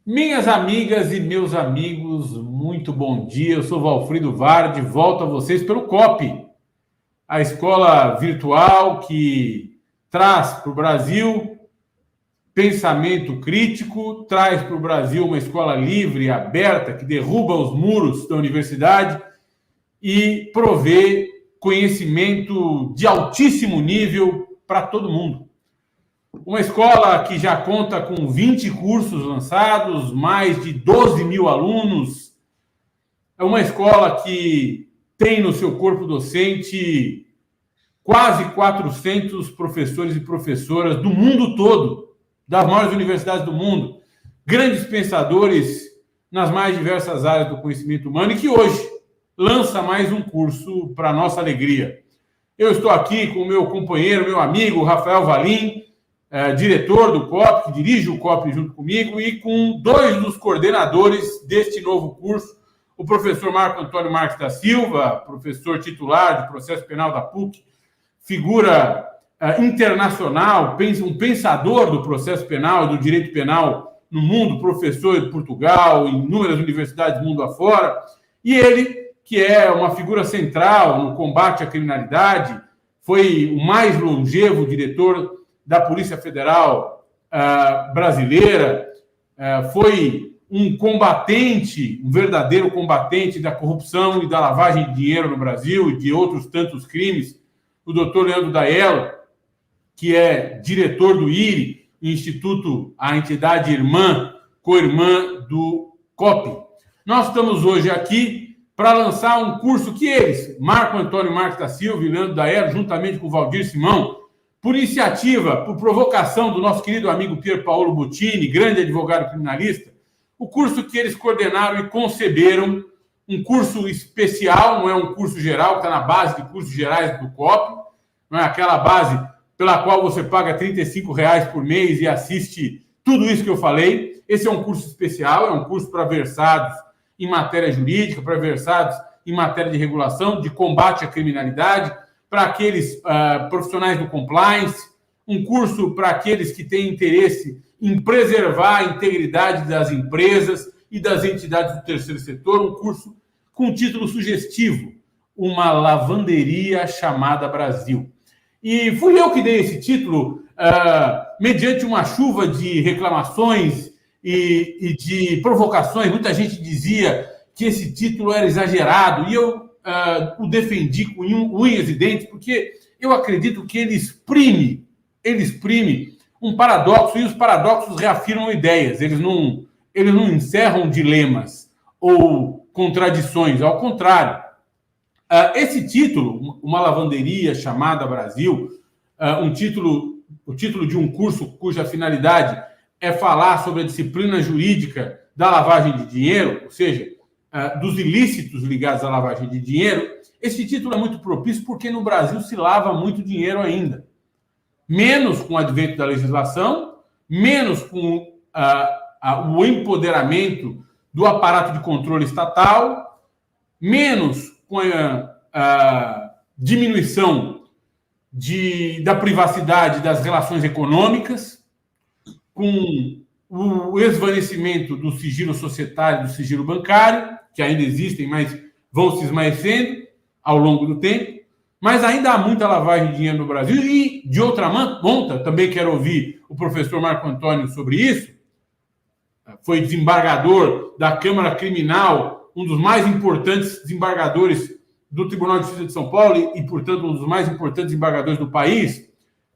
Minhas amigas e meus amigos, muito bom dia. Eu sou Valfrido Vardi, volto a vocês pelo COP, a escola virtual que traz para o Brasil pensamento crítico, traz para o Brasil uma escola livre, aberta, que derruba os muros da universidade e provê conhecimento de altíssimo nível para todo mundo. Uma escola que já conta com 20 cursos lançados, mais de 12 mil alunos. É uma escola que tem no seu corpo docente quase 400 professores e professoras do mundo todo, das maiores universidades do mundo, grandes pensadores nas mais diversas áreas do conhecimento humano e que hoje lança mais um curso para a nossa alegria. Eu estou aqui com o meu companheiro, meu amigo, Rafael Valim, diretor do COP, que dirige o COP junto comigo, e com dois dos coordenadores deste novo curso, o professor Marco Antônio Marques da Silva, professor titular de processo penal da PUC, figura internacional, um pensador do processo penal e do direito penal no mundo, professor de Portugal, em inúmeras universidades do mundo afora, e ele, que é uma figura central no combate à criminalidade, foi o mais longevo diretor da Polícia Federal brasileira, foi um combatente, um verdadeiro combatente da corrupção e da lavagem de dinheiro no Brasil e de outros tantos crimes, o doutor Leandro Daello, que é diretor do IRI, Instituto, a entidade irmã, co-irmã do COP. Nós estamos hoje aqui para lançar um curso que eles, Marco Antônio Marques da Silva e Leandro Daello, juntamente com o Valdir Simão, por iniciativa, por provocação do nosso querido amigo Pier Paolo Bottini, grande advogado criminalista, o curso que eles coordenaram e conceberam, um curso especial, não é um curso geral, que está na base de cursos gerais do COP, não é aquela base pela qual você paga R$ 35 por mês e assiste tudo isso que eu falei. Esse é um curso especial, é um curso para versados em matéria jurídica, para versados em matéria de regulação, de combate à criminalidade, para aqueles profissionais do compliance, um curso para aqueles que têm interesse em preservar a integridade das empresas e das entidades do terceiro setor, um curso com um título sugestivo, Uma Lavanderia Chamada Brasil. E fui eu que dei esse título mediante uma chuva de reclamações e de provocações. Muita gente dizia que esse título era exagerado, e eu o defendi com unhas e dentes, porque eu acredito que ele exprime um paradoxo, e os paradoxos reafirmam ideias, eles não encerram dilemas ou contradições, ao contrário. Esse título, Uma Lavanderia Chamada Brasil, o título de um curso cuja finalidade é falar sobre a disciplina jurídica da lavagem de dinheiro, ou seja, dos ilícitos ligados à lavagem de dinheiro. Esse título é muito propício porque no Brasil se lava muito dinheiro ainda. Menos com o advento da legislação, menos com o empoderamento do aparato de controle estatal, menos com a diminuição da privacidade das relações econômicas, com o esvanecimento do sigilo societário e do sigilo bancário, que ainda existem, mas vão se esmaecendo ao longo do tempo. Mas ainda há muita lavagem de dinheiro no Brasil. E, de outra ponta, também quero ouvir o professor Marco Antônio sobre isso. Foi desembargador da Câmara Criminal, um dos mais importantes desembargadores do Tribunal de Justiça de São Paulo e, portanto, um dos mais importantes desembargadores do país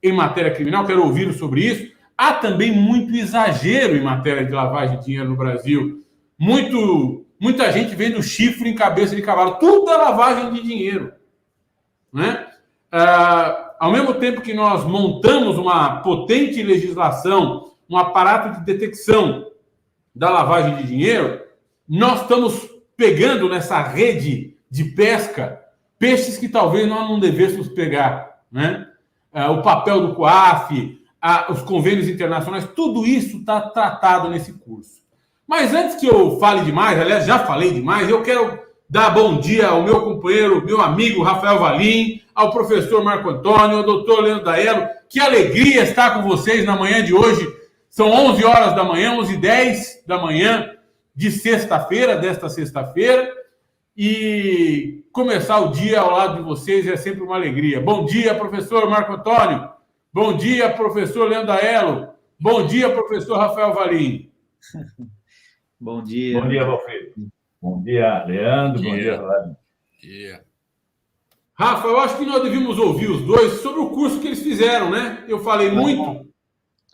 em matéria criminal. Quero ouvi-lo sobre isso. Há também muito exagero em matéria de lavagem de dinheiro no Brasil. Muita gente vendo chifre em cabeça de cavalo. Tudo é lavagem de dinheiro, né? Ao mesmo tempo que nós montamos uma potente legislação, um aparato de detecção da lavagem de dinheiro, nós estamos pegando nessa rede de pesca peixes que talvez nós não devêssemos pegar, né? O papel do COAF, os convênios internacionais, tudo isso está tratado nesse curso. Mas antes que eu fale demais, aliás, já falei demais, eu quero dar bom dia ao meu companheiro, meu amigo Rafael Valim, ao professor Marco Antônio, ao doutor Leandro Daello. Que alegria estar com vocês na manhã de hoje. São 11 horas da manhã, 11h10 da manhã de sexta-feira, desta sexta-feira, e começar o dia ao lado de vocês é sempre uma alegria. Bom dia, professor Marco Antônio. Bom dia, professor Leandro Aelo. Bom dia, professor Rafael Valim. Bom dia. Bom dia, Valfrido. Bom dia, Leandro. Bom dia, Valim. Rafa, eu acho que nós devíamos ouvir os dois sobre o curso que eles fizeram, né? Eu falei muito.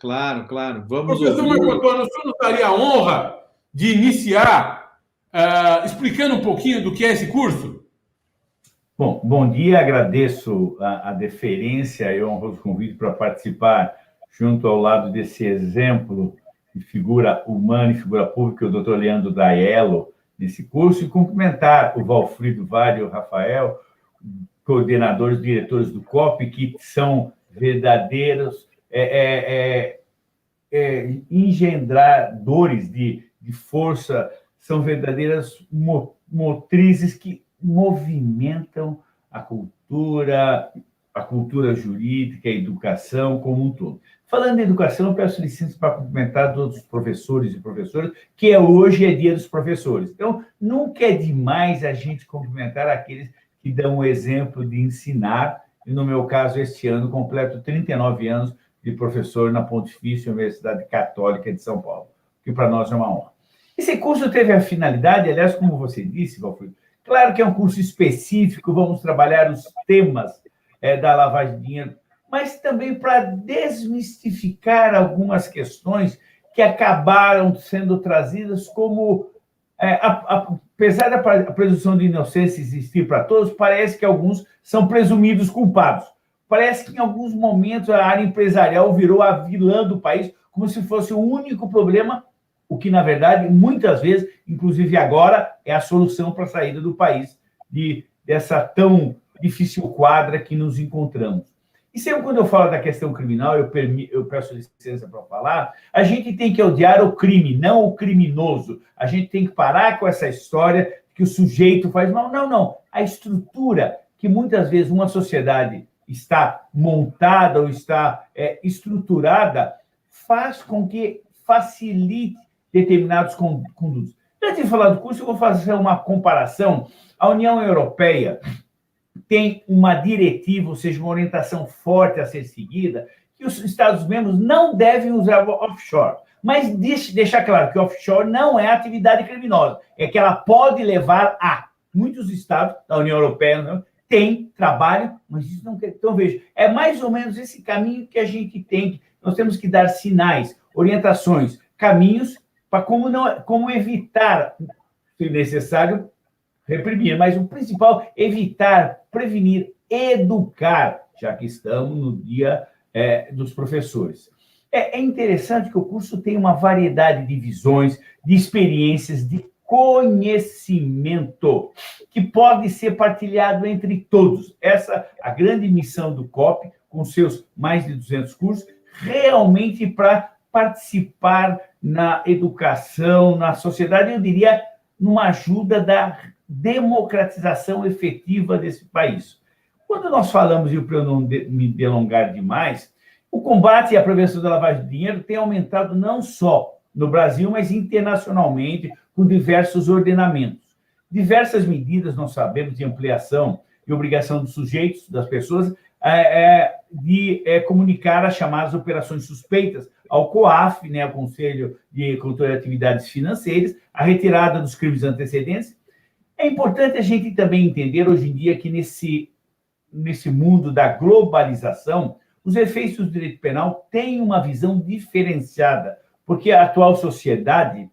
Claro. Vamos professor ouvir. Marco Antônio, o senhor nos daria a honra de iniciar explicando um pouquinho do que é esse curso? Bom dia, agradeço a deferência e o honroso convite para participar junto ao lado desse exemplo de figura humana e figura pública, o doutor Leandro Aelo, nesse curso, e cumprimentar o Valfrido Vale e o Rafael, coordenadores, diretores do COP, que são verdadeiros engendradores de força, são verdadeiras motrizes que movimentam a cultura jurídica, a educação como um todo. Falando em educação, eu peço licença para cumprimentar todos os professores e professoras, que hoje é dia dos professores. Então, nunca é demais a gente cumprimentar aqueles que dão o exemplo de ensinar, e no meu caso, este ano, completo 39 anos de professor na Pontifícia Universidade Católica de São Paulo, que para nós é uma honra. Esse curso teve a finalidade, aliás, como você disse, Valfrido, claro que é um curso específico, vamos trabalhar os temas da lavagem de dinheiro, mas também para desmistificar algumas questões que acabaram sendo trazidas como, apesar da presunção de inocência existir para todos, parece que alguns são presumidos culpados. Parece que, em alguns momentos, a área empresarial virou a vilã do país, como se fosse o único problema, o que, na verdade, muitas vezes, inclusive agora, é a solução para a saída do país dessa tão difícil quadra que nos encontramos. E sempre quando eu falo da questão criminal, eu peço licença para falar, a gente tem que odiar o crime, não o criminoso. A gente tem que parar com essa história que o sujeito faz mal. Não. A estrutura que muitas vezes uma sociedade está montada ou está estruturada faz com que facilite determinados condutos. Antes de falar do curso, eu vou fazer uma comparação. A União Europeia tem uma diretiva, ou seja, uma orientação forte a ser seguida, que os Estados-membros não devem usar offshore. Mas deixar claro que offshore não é atividade criminosa, é que ela pode levar a... Muitos estados da União Europeia têm trabalho, mas isso não quer... Então, veja, é mais ou menos esse caminho que a gente tem. Nós temos que dar sinais, orientações, caminhos para como evitar, se necessário, reprimir, mas o principal, evitar, prevenir, educar, já que estamos no dia dos professores. É interessante que o curso tem uma variedade de visões, de experiências, de conhecimento, que pode ser partilhado entre todos. Essa a grande missão do COP, com seus mais de 200 cursos, realmente para participar na educação, na sociedade, eu diria, numa ajuda da democratização efetiva desse país. Quando nós falamos, e para eu não me delongar demais, o combate e a prevenção da lavagem de dinheiro tem aumentado não só no Brasil, mas internacionalmente, com diversos ordenamentos. Diversas medidas, nós sabemos, de ampliação e obrigação dos sujeitos, das pessoas, de comunicar as chamadas operações suspeitas ao COAF, né, ao Conselho de Controle de Atividades Financeiras, a retirada dos crimes antecedentes. É importante a gente também entender, hoje em dia, que nesse mundo da globalização, os efeitos do direito penal têm uma visão diferenciada, porque a atual sociedade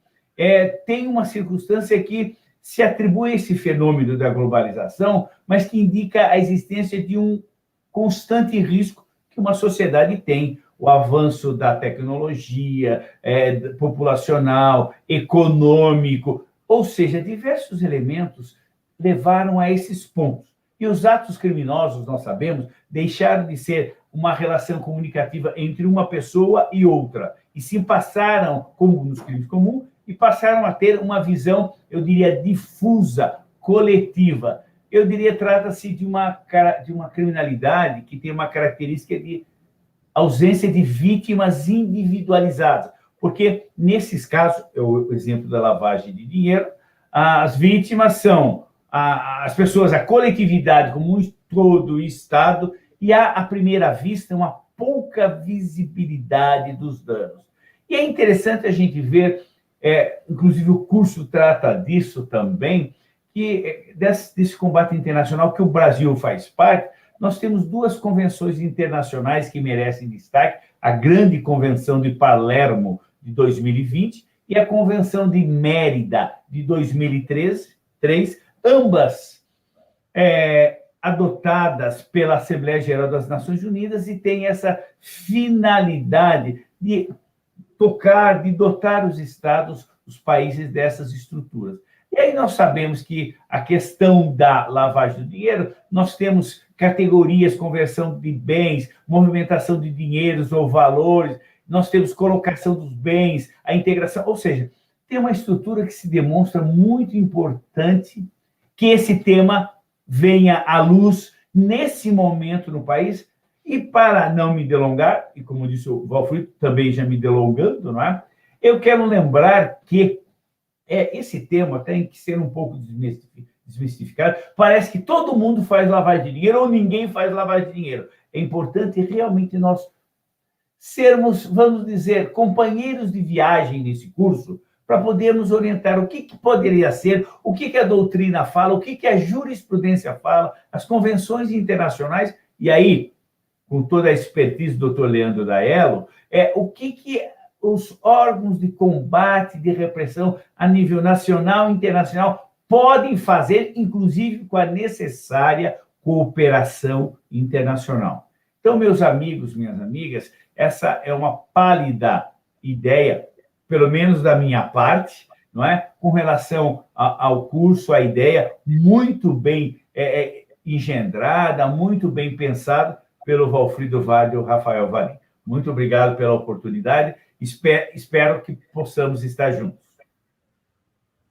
tem uma circunstância que se atribui a esse fenômeno da globalização, mas que indica a existência de um constante risco que uma sociedade tem, o avanço da tecnologia, populacional, econômico, ou seja, diversos elementos levaram a esses pontos. E os atos criminosos, nós sabemos, deixaram de ser uma relação comunicativa entre uma pessoa e outra, e se passaram, como nos crimes comuns, e passaram a ter uma visão, eu diria, difusa, coletiva. Eu diria, trata-se de uma criminalidade que tem uma característica de ausência de vítimas individualizadas, Porque, nesses casos, o exemplo da lavagem de dinheiro, as vítimas são as pessoas, a coletividade como um todo, o Estado, e à primeira vista, uma pouca visibilidade dos danos. E é interessante a gente ver, inclusive o curso trata disso também, que desse combate internacional que o Brasil faz parte, nós temos duas convenções internacionais que merecem destaque, a Grande Convenção de Palermo, de 2020, e a Convenção de Mérida, de 2003, ambas adotadas pela Assembleia Geral das Nações Unidas e têm essa finalidade de tocar, de dotar os estados, os países dessas estruturas. E aí nós sabemos que a questão da lavagem do dinheiro, nós temos categorias, conversão de bens, movimentação de dinheiros ou valores, nós temos colocação dos bens, a integração, ou seja, tem uma estrutura que se demonstra muito importante que esse tema venha à luz nesse momento no país. E para não me delongar, e como disse o Valfrido, também já me delongando, não é? Eu quero lembrar que esse tema tem que ser um pouco desmistificado. Parece que todo mundo faz lavagem de dinheiro ou ninguém faz lavagem de dinheiro. É importante realmente nós sermos, vamos dizer, companheiros de viagem nesse curso para podermos orientar o que poderia ser, o que a doutrina fala, o que a jurisprudência fala, as convenções internacionais, e aí, com toda a expertise do Dr. Leandro Daello, o que os órgãos de combate, de repressão a nível nacional e internacional podem fazer, inclusive com a necessária cooperação internacional. Então, meus amigos, minhas amigas, essa é uma pálida ideia, pelo menos da minha parte, não é? Com relação ao curso, a ideia muito bem engendrada, muito bem pensada pelo Valfrido Vard e o Rafael Valim. Muito obrigado pela oportunidade. Espero que possamos estar juntos.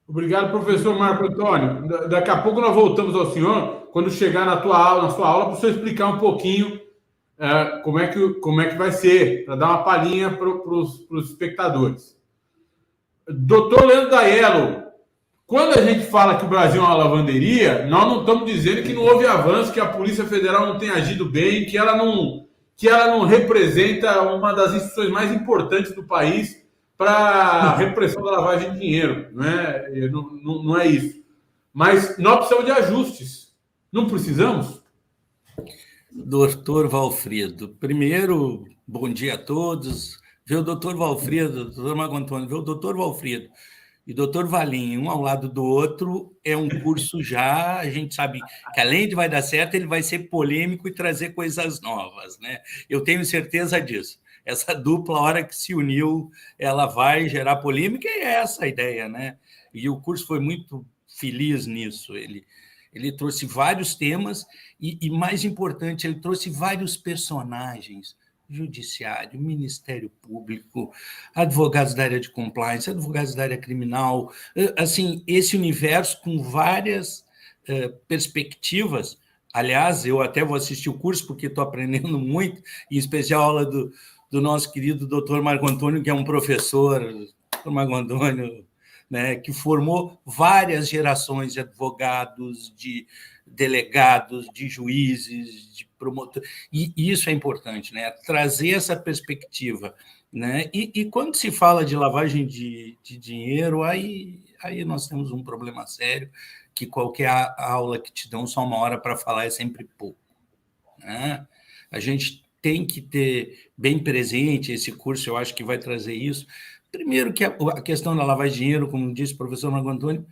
Obrigado, professor Marco Antônio. Daqui a pouco nós voltamos ao senhor, quando chegar na sua aula, para o senhor explicar um pouquinho como é que vai ser, para dar uma palhinha para os espectadores. Doutor Leandro Daello, quando a gente fala que o Brasil é uma lavanderia, nós não estamos dizendo que não houve avanço, que a Polícia Federal não tem agido bem, que ela não representa uma das instituições mais importantes do país para a repressão da lavagem de dinheiro. Não é isso. Mas nós precisamos de ajustes. Não precisamos? Doutor Valfrido, primeiro, bom dia a todos. Ver o doutor Valfrido, doutor Marco Antônio, ver o doutor Valfrido e doutor Valim, um ao lado do outro, é um curso já, a gente sabe que além de vai dar certo, ele vai ser polêmico e trazer coisas novas, né? Eu tenho certeza disso. Essa dupla, a hora que se uniu, ela vai gerar polêmica, e é essa a ideia, né? E o curso foi muito feliz nisso. Ele trouxe vários temas e, mais importante, ele trouxe vários personagens: Judiciário, Ministério Público, advogados da área de compliance, advogados da área criminal, assim, esse universo com várias perspectivas. Aliás, eu até vou assistir o curso porque estou aprendendo muito, em especial a aula do nosso querido doutor Marco Antônio, que é um professor, doutor Marco Antônio, né, que formou várias gerações de advogados, de delegados, de juízes, de promotores, e isso é importante, né, trazer essa perspectiva, né, e quando se fala de lavagem de dinheiro, aí nós temos um problema sério, que qualquer aula que te dão só uma hora para falar é sempre pouco, né? A gente tem que ter bem presente esse curso, eu acho que vai trazer isso. Primeiro que a questão da lavagem de dinheiro, como disse o professor Marco Antônio,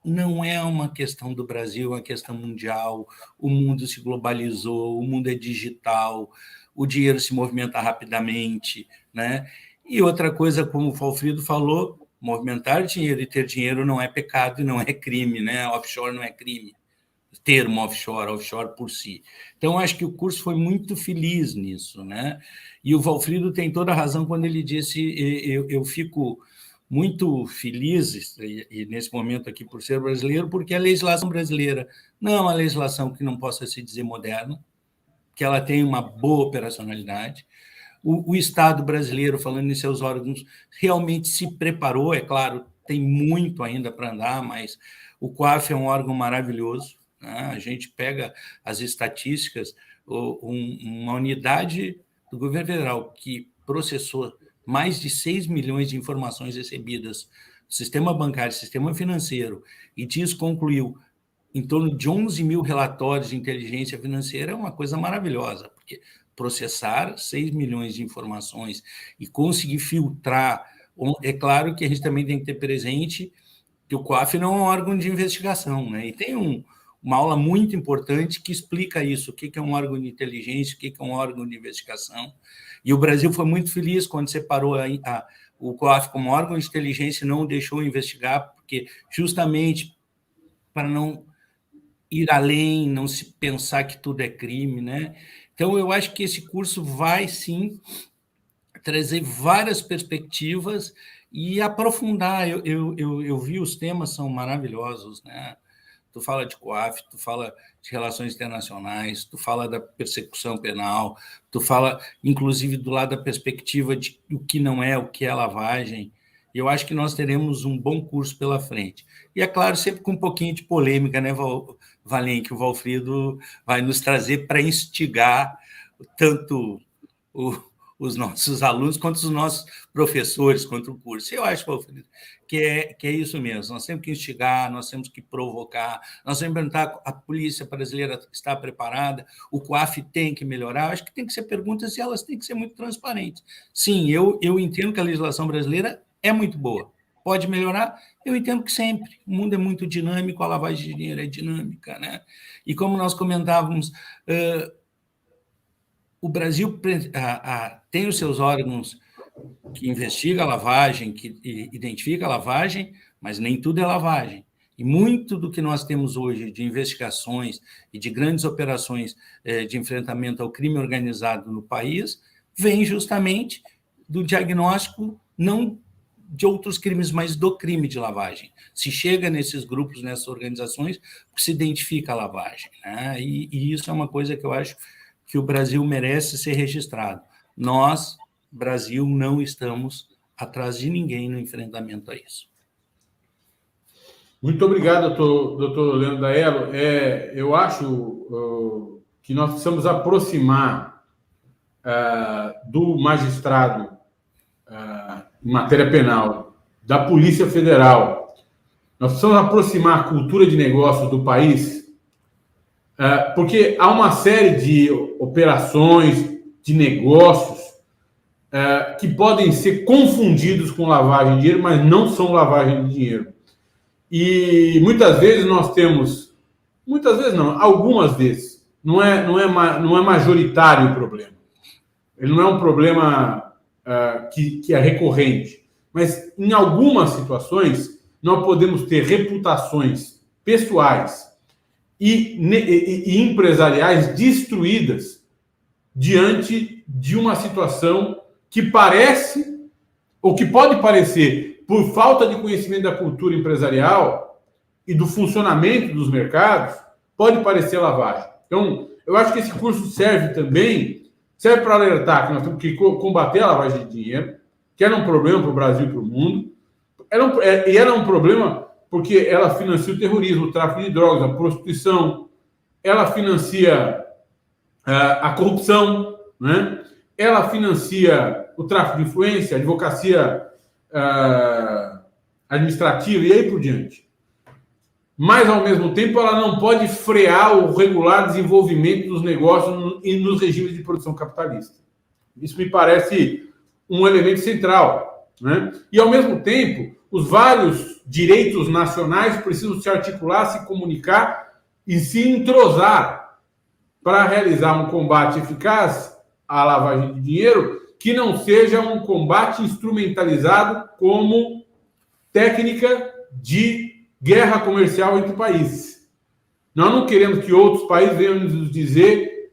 não é uma questão do Brasil, é uma questão mundial. O mundo se globalizou, o mundo é digital, o dinheiro se movimenta rapidamente, né? E outra coisa, como o Valfrido falou, movimentar dinheiro e ter dinheiro não é pecado e não é crime, né? Offshore não é crime. Termo offshore por si. Então, acho que o curso foi muito feliz nisso, né? E o Valfrido tem toda a razão quando ele disse, eu fico muito feliz, e nesse momento aqui, por ser brasileiro, porque a legislação brasileira não é uma legislação que não possa se dizer moderna, que ela tem uma boa operacionalidade. o Estado brasileiro, falando em seus órgãos, realmente se preparou, é claro, tem muito ainda para andar, mas o COAF é um órgão maravilhoso, né? A gente pega as estatísticas, uma unidade do governo federal que processou mais de 6 milhões de informações recebidas do sistema bancário, sistema financeiro, e disso concluiu em torno de 11 mil relatórios de inteligência financeira, é uma coisa maravilhosa, porque processar 6 milhões de informações e conseguir filtrar, é claro que a gente também tem que ter presente que o COAF não é um órgão de investigação, né? E tem uma aula muito importante que explica isso, o que é um órgão de inteligência, o que é um órgão de investigação. E o Brasil foi muito feliz quando separou o COAF como órgão de inteligência e não o deixou investigar, porque justamente para não ir além, não se pensar que tudo é crime, né? Então, eu acho que esse curso vai, sim, trazer várias perspectivas e aprofundar. Eu vi os temas, são maravilhosos, né? Tu fala de COAF, tu fala de relações internacionais, tu fala da persecução penal, tu fala, inclusive, do lado da perspectiva de o que não é, o que é lavagem. E eu acho que nós teremos um bom curso pela frente. E, é claro, sempre com um pouquinho de polêmica, né, Valim, que o Valfrido vai nos trazer para instigar tanto os nossos alunos quanto os nossos professores contra o curso. Eu acho, Valfrido, que é isso mesmo. Nós temos que instigar, nós temos que provocar, nós temos que perguntar, a polícia brasileira está preparada, o COAF tem que melhorar. Eu acho que tem que ser perguntas e elas têm que ser muito transparentes. Sim, eu entendo que a legislação brasileira é muito boa. Pode melhorar? Eu entendo que sempre. O mundo é muito dinâmico, a lavagem de dinheiro é dinâmica, né? E como nós comentávamos, o Brasil tem os seus órgãos que investigam a lavagem, que identificam a lavagem, mas nem tudo é lavagem. E muito do que nós temos hoje de investigações e de grandes operações de enfrentamento ao crime organizado no país vem justamente do diagnóstico, não de outros crimes, mas do crime de lavagem. Se chega nesses grupos, nessas organizações, se identifica a lavagem, né? E isso é uma coisa que eu acho que o Brasil merece ser registrado. Nós, Brasil, não estamos atrás de ninguém no enfrentamento a isso. Muito obrigado, doutor Leandro Daello. Eu acho que nós precisamos aproximar do magistrado em matéria penal, da Polícia Federal. Nós precisamos aproximar a cultura de negócios do país, porque há uma série de operações, de negócios, que podem ser confundidos com lavagem de dinheiro, mas não são lavagem de dinheiro. E muitas vezes nós temos, muitas vezes não, algumas vezes, não é majoritário o problema. Ele não é um problema que é recorrente, mas em algumas situações nós podemos ter reputações pessoais e empresariais destruídas diante de uma situação que parece, ou que pode parecer, por falta de conhecimento da cultura empresarial e do funcionamento dos mercados, pode parecer lavagem. Então, eu acho que esse curso serve para alertar que nós temos que combater a lavagem de dinheiro, que era um problema para o Brasil e para o mundo, era um problema porque ela financia o terrorismo, o tráfico de drogas, a prostituição, ela financia a corrupção, né? Ela financia o tráfico de influência, a advocacia administrativa e aí por diante. Mas, ao mesmo tempo, ela não pode frear o regular desenvolvimento dos negócios e nos regimes de produção capitalista. Isso me parece um elemento central, né? E, ao mesmo tempo, os vários direitos nacionais precisam se articular, se comunicar e se entrosar para realizar um combate eficaz à lavagem de dinheiro que não seja um combate instrumentalizado como técnica de guerra comercial entre países. Nós não queremos que outros países venham nos dizer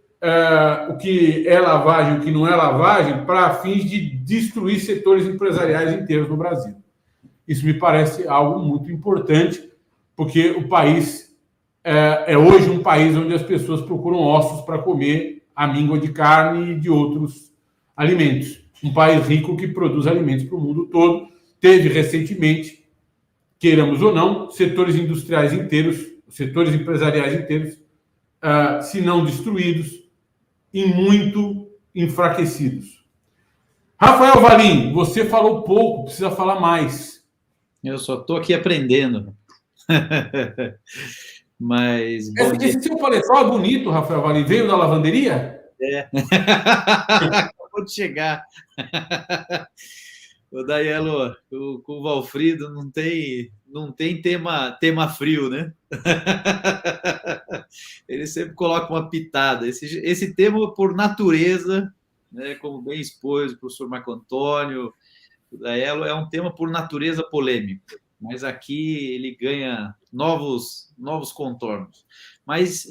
o que é lavagem, o que não é lavagem, para fins de destruir setores empresariais inteiros no Brasil. Isso me parece algo muito importante, porque o país é hoje um país onde as pessoas procuram ossos para comer a míngua de carne e de outros alimentos. Um país rico que produz alimentos para o mundo todo. Teve recentemente, queiramos ou não, setores industriais inteiros, setores empresariais inteiros, se não destruídos, e muito enfraquecidos. Rafael Valim, você falou pouco, precisa falar mais. Eu só estou aqui aprendendo. Mas... Esse seu paletó é bonito, Rafael Valim. Veio da lavanderia? É. Acabou de chegar. O Daielo, com o Valfrido não tem tema frio, né? Ele sempre coloca uma pitada. Esse tema, por natureza, né, como bem expôs o professor Marco Antônio, o Daielo, é um tema por natureza polêmico, mas aqui ele ganha novos contornos. Mas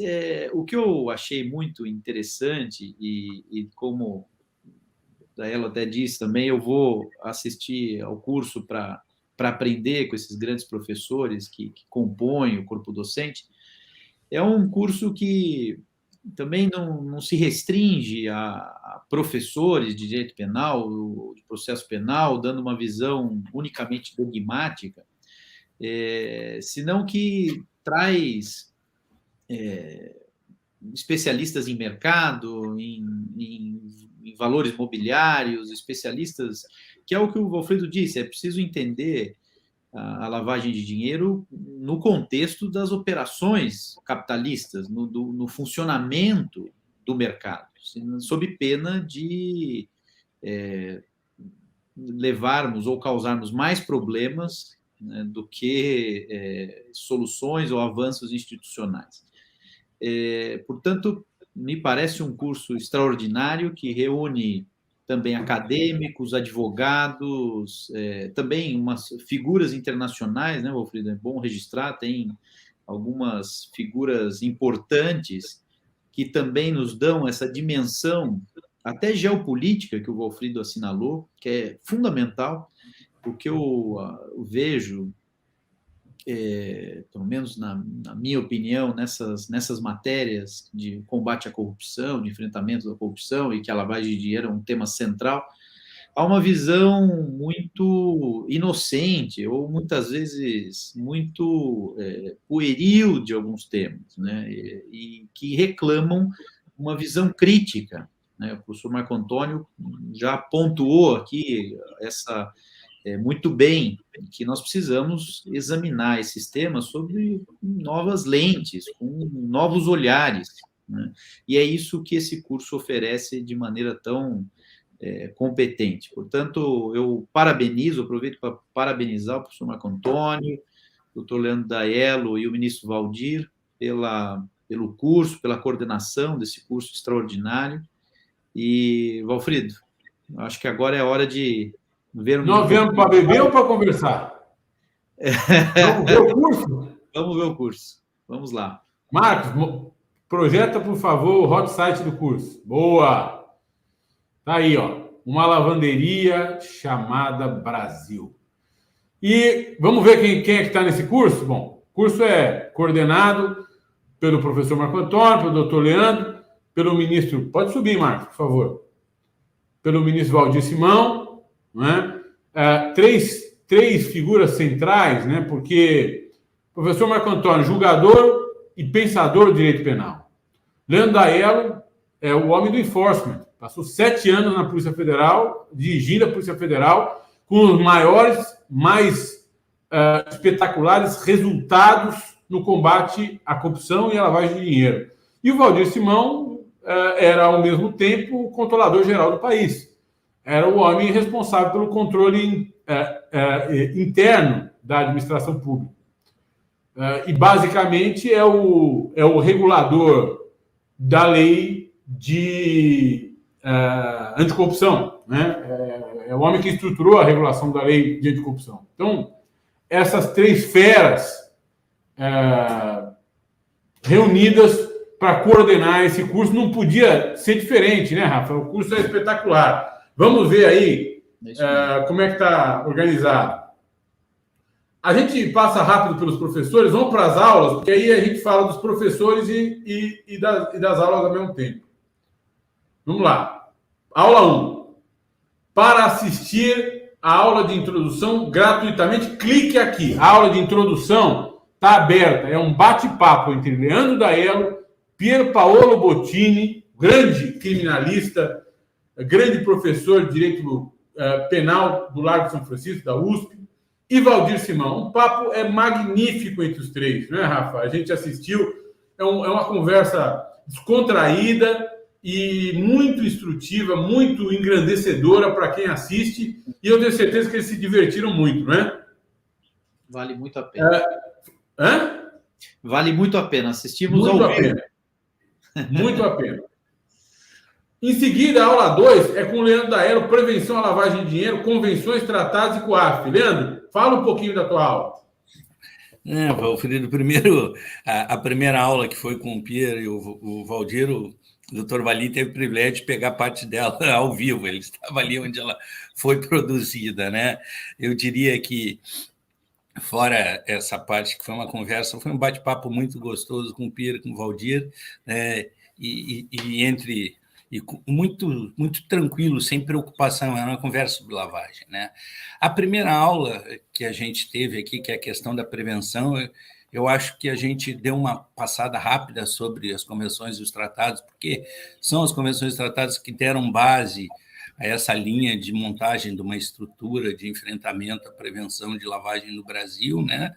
o que eu achei muito interessante, e como ela até disse também, eu vou assistir ao curso para aprender com esses grandes professores que compõem o corpo docente. É um curso que também não se restringe a professores de direito penal, de processo penal, dando uma visão unicamente dogmática, senão que traz especialistas em mercado, em valores mobiliários, especialistas, que é o que o Valfrido disse, é preciso entender a lavagem de dinheiro no contexto das operações capitalistas, no funcionamento do mercado, sob pena de levarmos ou causarmos mais problemas, né, do que soluções ou avanços institucionais. Portanto, me parece um curso extraordinário que reúne também acadêmicos, advogados, também umas figuras internacionais, né, Valfrido? É bom registrar, tem algumas figuras importantes que também nos dão essa dimensão, até geopolítica, que o Valfrido assinalou, que é fundamental. O que eu vejo, pelo menos na minha opinião, nessas matérias de combate à corrupção, de enfrentamento da corrupção, e que a lavagem de dinheiro é um tema central, há uma visão muito inocente, ou muitas vezes muito pueril de alguns temas, né? E que reclamam uma visão crítica, né? O professor Marco Antônio já pontuou aqui muito bem, que nós precisamos examinar esses temas sob novas lentes, com novos olhares, né? E é isso que esse curso oferece de maneira tão competente. Portanto, eu aproveito para parabenizar o professor Marco Antônio, o doutor Leandro Daielo e o ministro Valdir pelo curso, pela coordenação desse curso extraordinário. E, Valfrido, acho que agora é hora de ver... Nós viemos para beber ou para conversar? Vamos ver o curso? Vamos ver o curso. Vamos lá. Marcos, projeta, por favor, o hot site do curso. Boa! Tá aí, ó. Uma lavanderia chamada Brasil. E vamos ver quem é que está nesse curso? Bom, o curso é coordenado pelo professor Marco Antônio, pelo doutor Leandro, pelo ministro... Pode subir, Marcos, por favor. Pelo ministro Valdir Simão, né? Três figuras centrais, né? Porque o professor Marco Antônio, julgador e pensador do direito penal. Leandro Daielo é o homem do enforcement. Passou 7 anos na Polícia Federal, dirigindo a Polícia Federal, com os mais espetaculares resultados no combate à corrupção e à lavagem de dinheiro. E o Valdir Simão era, ao mesmo tempo, o controlador-geral do país. Era o homem responsável pelo controle interno da administração pública. E, basicamente, é o regulador da lei de anticorrupção, né? É o homem que estruturou a regulação da lei de anticorrupção. Então, essas 3 feras reunidas para coordenar esse curso não podia ser diferente, né, Rafa? O curso é espetacular. Vamos ver aí como é que está organizado. A gente passa rápido pelos professores, vamos para as aulas, porque aí a gente fala dos professores e das aulas ao mesmo tempo. Vamos lá. Aula 1. para assistir a aula de introdução gratuitamente, clique aqui. A aula de introdução está aberta. É um bate-papo entre Leandro Daello, Pier Paolo Bottini, grande criminalista, grande professor de direito penal do Largo de São Francisco, da USP, e Valdir Simão. Um papo magnífico entre os três, não é, Rafa? A gente assistiu, é uma conversa descontraída e muito instrutiva, muito engrandecedora para quem assiste, e eu tenho certeza que eles se divertiram muito, não é? Vale muito a pena. Vale muito a pena. Assistimos muito ao vivo. Muito a pena. Em seguida, a aula 2 é com o Leandro Daello, Prevenção à Lavagem de Dinheiro, Convenções, Tratados e COAF. Leandro, fala um pouquinho da tua aula. Valfrido, primeiro, a primeira aula que foi com o Pierre e o Valdir, o Dr. Valim teve o privilégio de pegar parte dela ao vivo, ele estava ali onde ela foi produzida, né? Eu diria que, fora essa parte que foi uma conversa, foi um bate-papo muito gostoso com o Pierre, com o Valdir, né? E muito, muito tranquilo, sem preocupação, era uma conversa sobre lavagem, né? A primeira aula que a gente teve aqui, que é a questão da prevenção, eu acho que a gente deu uma passada rápida sobre as convenções e os tratados, porque são as convenções e tratados que deram base a essa linha de montagem de uma estrutura de enfrentamento à prevenção de lavagem no Brasil, né?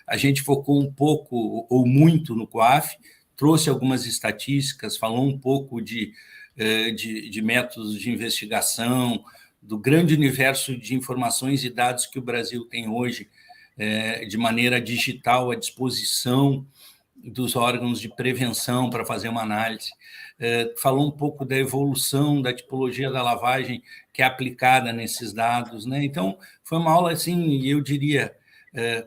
A gente focou um pouco ou muito no COAF, trouxe algumas estatísticas, falou um pouco de métodos de investigação, do grande universo de informações e dados que o Brasil tem hoje, de maneira digital à disposição dos órgãos de prevenção para fazer uma análise. Falou um pouco da evolução da tipologia da lavagem que é aplicada nesses dados, né? Então, foi uma aula, assim, eu diria,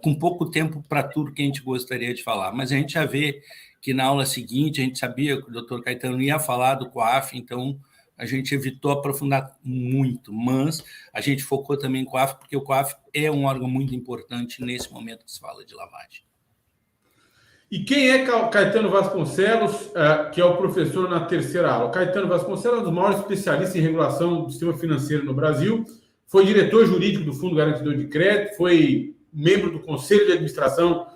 com pouco tempo para tudo que a gente gostaria de falar, mas a gente já vê que na aula seguinte a gente sabia que o doutor Caetano ia falar do COAF, então a gente evitou aprofundar muito, mas a gente focou também no COAF, porque o COAF é um órgão muito importante nesse momento que se fala de lavagem. E quem é Caetano Vasconcelos, que é o professor na terceira aula? Caetano Vasconcelos é um dos maiores especialistas em regulação do sistema financeiro no Brasil, foi diretor jurídico do Fundo Garantidor de Crédito, foi membro do Conselho de Administração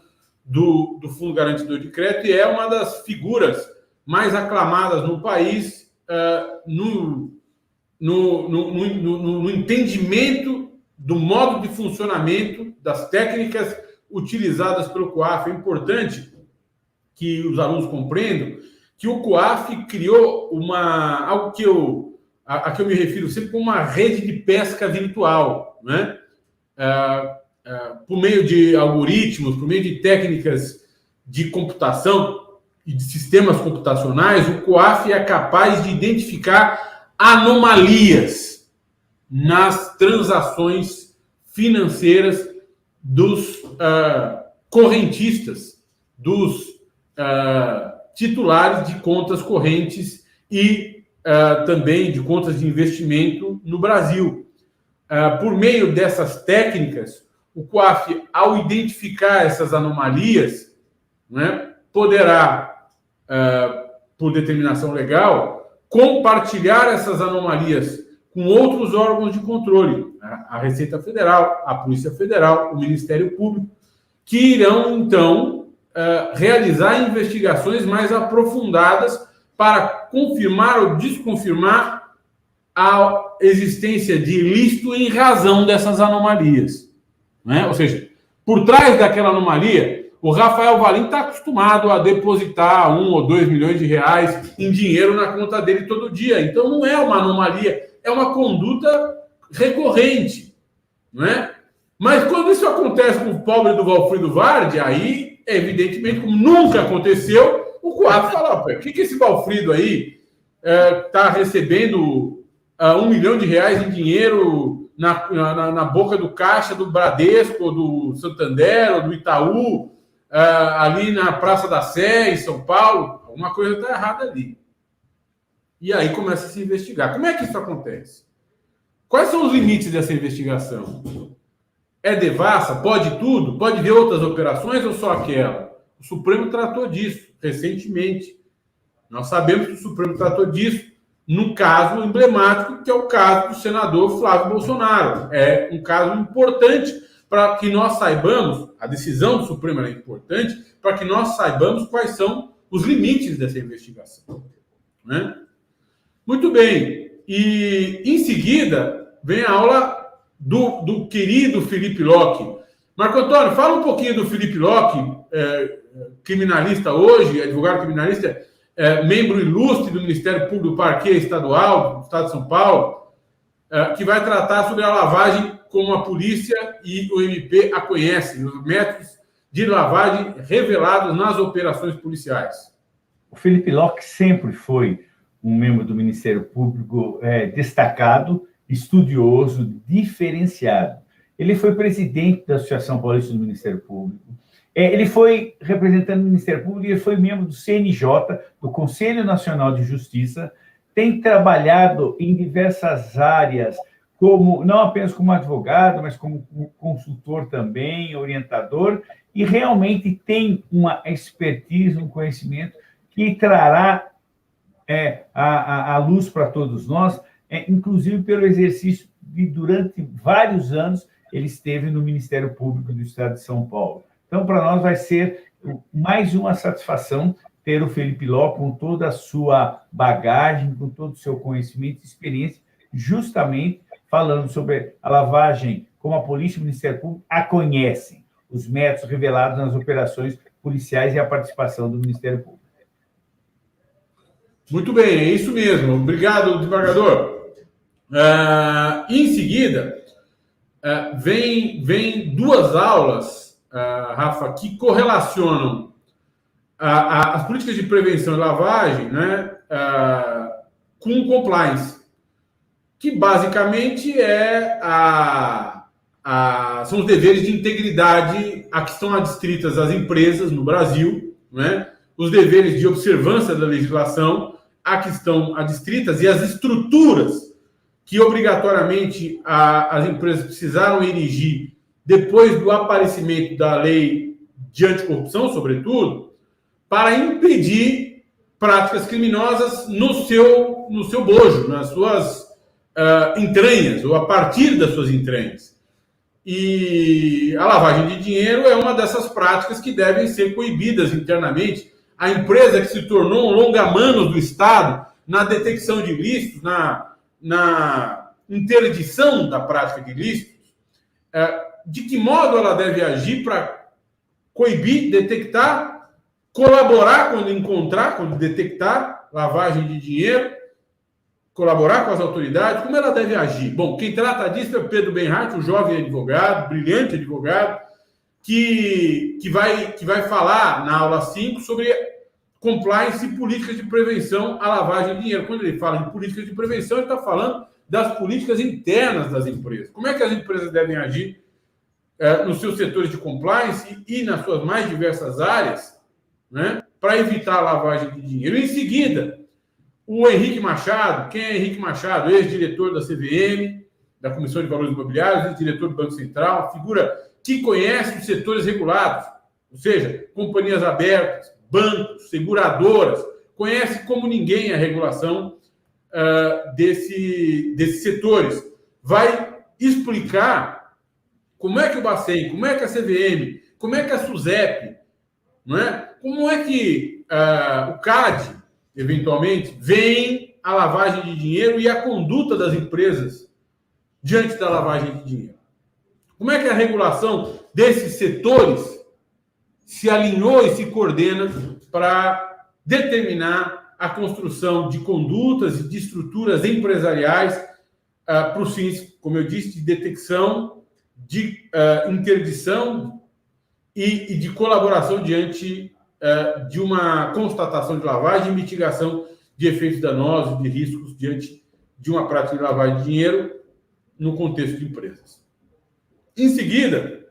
do Fundo Garantidor de Crédito e é uma das figuras mais aclamadas no país no entendimento do modo de funcionamento das técnicas utilizadas pelo COAF. É importante que os alunos compreendam que o COAF criou algo a que eu me refiro sempre como uma rede de pesca virtual, né? Por meio de algoritmos, por meio de técnicas de computação e de sistemas computacionais, o COAF é capaz de identificar anomalias nas transações financeiras dos correntistas, dos titulares de contas correntes e também de contas de investimento no Brasil. Por meio dessas técnicas, o COAF, ao identificar essas anomalias, né, poderá, por determinação legal, compartilhar essas anomalias com outros órgãos de controle, a Receita Federal, a Polícia Federal, o Ministério Público, que irão, então, realizar investigações mais aprofundadas para confirmar ou desconfirmar a existência de ilícito em razão dessas anomalias. Né? Ou seja, por trás daquela anomalia, o Rafael Valim está acostumado a depositar 1 ou 2 milhões de reais em dinheiro na conta dele todo dia. Então, não é uma anomalia, é uma conduta recorrente. Não é? Mas quando isso acontece com o pobre do Valfrido Vardi, aí, evidentemente, como nunca aconteceu, o COAF fala, o que esse Valfrido aí está recebendo 1 milhão de reais em dinheiro na boca do caixa do Bradesco, do Santander, ou do Itaú, ali na Praça da Sé, em São Paulo? Alguma coisa está errada ali. E aí começa a se investigar. Como é que isso acontece? Quais são os limites dessa investigação? É devassa? Pode tudo? Pode ver outras operações ou só aquela? O Supremo tratou disso recentemente. Nós sabemos que o Supremo tratou disso no caso emblemático, que é o caso do senador Flávio Bolsonaro. É um caso importante para que nós saibamos, a decisão do Supremo é importante, para que nós saibamos quais são os limites dessa investigação. Né? Muito bem. E, em seguida, vem a aula do querido Felipe Locke. Marco Antônio, fala um pouquinho do Felipe Locke, criminalista hoje, advogado criminalista, membro ilustre do Ministério Público do Parquê Estadual do Estado de São Paulo, que vai tratar sobre a lavagem como a polícia e o MP a conhecem, os métodos de lavagem revelados nas operações policiais. O Felipe Locke sempre foi um membro do Ministério Público destacado, estudioso, diferenciado. Ele foi presidente da Associação Paulista do Ministério Público. Ele foi representante do Ministério Público e ele foi membro do CNJ, do Conselho Nacional de Justiça. Tem trabalhado em diversas áreas, não apenas como advogado, mas como consultor também, orientador, e realmente tem uma expertise, um conhecimento que trará a luz para todos nós, inclusive pelo exercício de, durante vários anos, ele esteve no Ministério Público do Estado de São Paulo. Então, para nós vai ser mais uma satisfação ter o Felipe Locke com toda a sua bagagem, com todo o seu conhecimento e experiência, justamente falando sobre a lavagem, como a polícia e o Ministério Público a conhecem, os métodos revelados nas operações policiais e a participação do Ministério Público. Muito bem, é isso mesmo. Obrigado, desembargador. Em seguida, vem duas aulas, Rafa, que correlacionam as políticas de prevenção e lavagem, né, com compliance, que basicamente são os deveres de integridade a que estão adstritas as empresas no Brasil, né, os deveres de observância da legislação a que estão adstritas e as estruturas que obrigatoriamente as empresas precisaram erigir depois do aparecimento da lei de anticorrupção, sobretudo, para impedir práticas criminosas no seu bojo, nas suas entranhas, ou a partir das suas entranhas. E a lavagem de dinheiro é uma dessas práticas que devem ser coibidas internamente. A empresa que se tornou um longa-manos do Estado na detecção de ilícitos, na interdição da prática de ilícitos, de que modo ela deve agir para coibir, detectar, colaborar quando detectar lavagem de dinheiro, colaborar com as autoridades, como ela deve agir? Bom, quem trata disso é o Pedro Benhart, um jovem advogado, brilhante advogado, que vai falar na aula 5 sobre compliance e políticas de prevenção à lavagem de dinheiro. Quando ele fala de políticas de prevenção, ele está falando das políticas internas das empresas. Como é que as empresas devem agir nos seus setores de compliance e nas suas mais diversas áreas, né, para evitar a lavagem de dinheiro. Em seguida, o Henrique Machado. Quem é Henrique Machado? Ex-diretor da CVM, da Comissão de Valores Imobiliários, ex-diretor do Banco Central, figura que conhece os setores regulados, ou seja, companhias abertas, bancos, seguradoras, conhece como ninguém a regulação desses setores. Vai explicar como é que o Bacen, como é que a CVM, como é que a SUSEP, não é? Como é que o CAD, eventualmente, vem a lavagem de dinheiro e a conduta das empresas diante da lavagem de dinheiro. Como é que a regulação desses setores se alinhou e se coordena para determinar a construção de condutas e de estruturas empresariais para os fins, como eu disse, de detecção, de interdição e de colaboração diante de uma constatação de lavagem e mitigação de efeitos danosos, de riscos diante de uma prática de lavagem de dinheiro no contexto de empresas. Em seguida,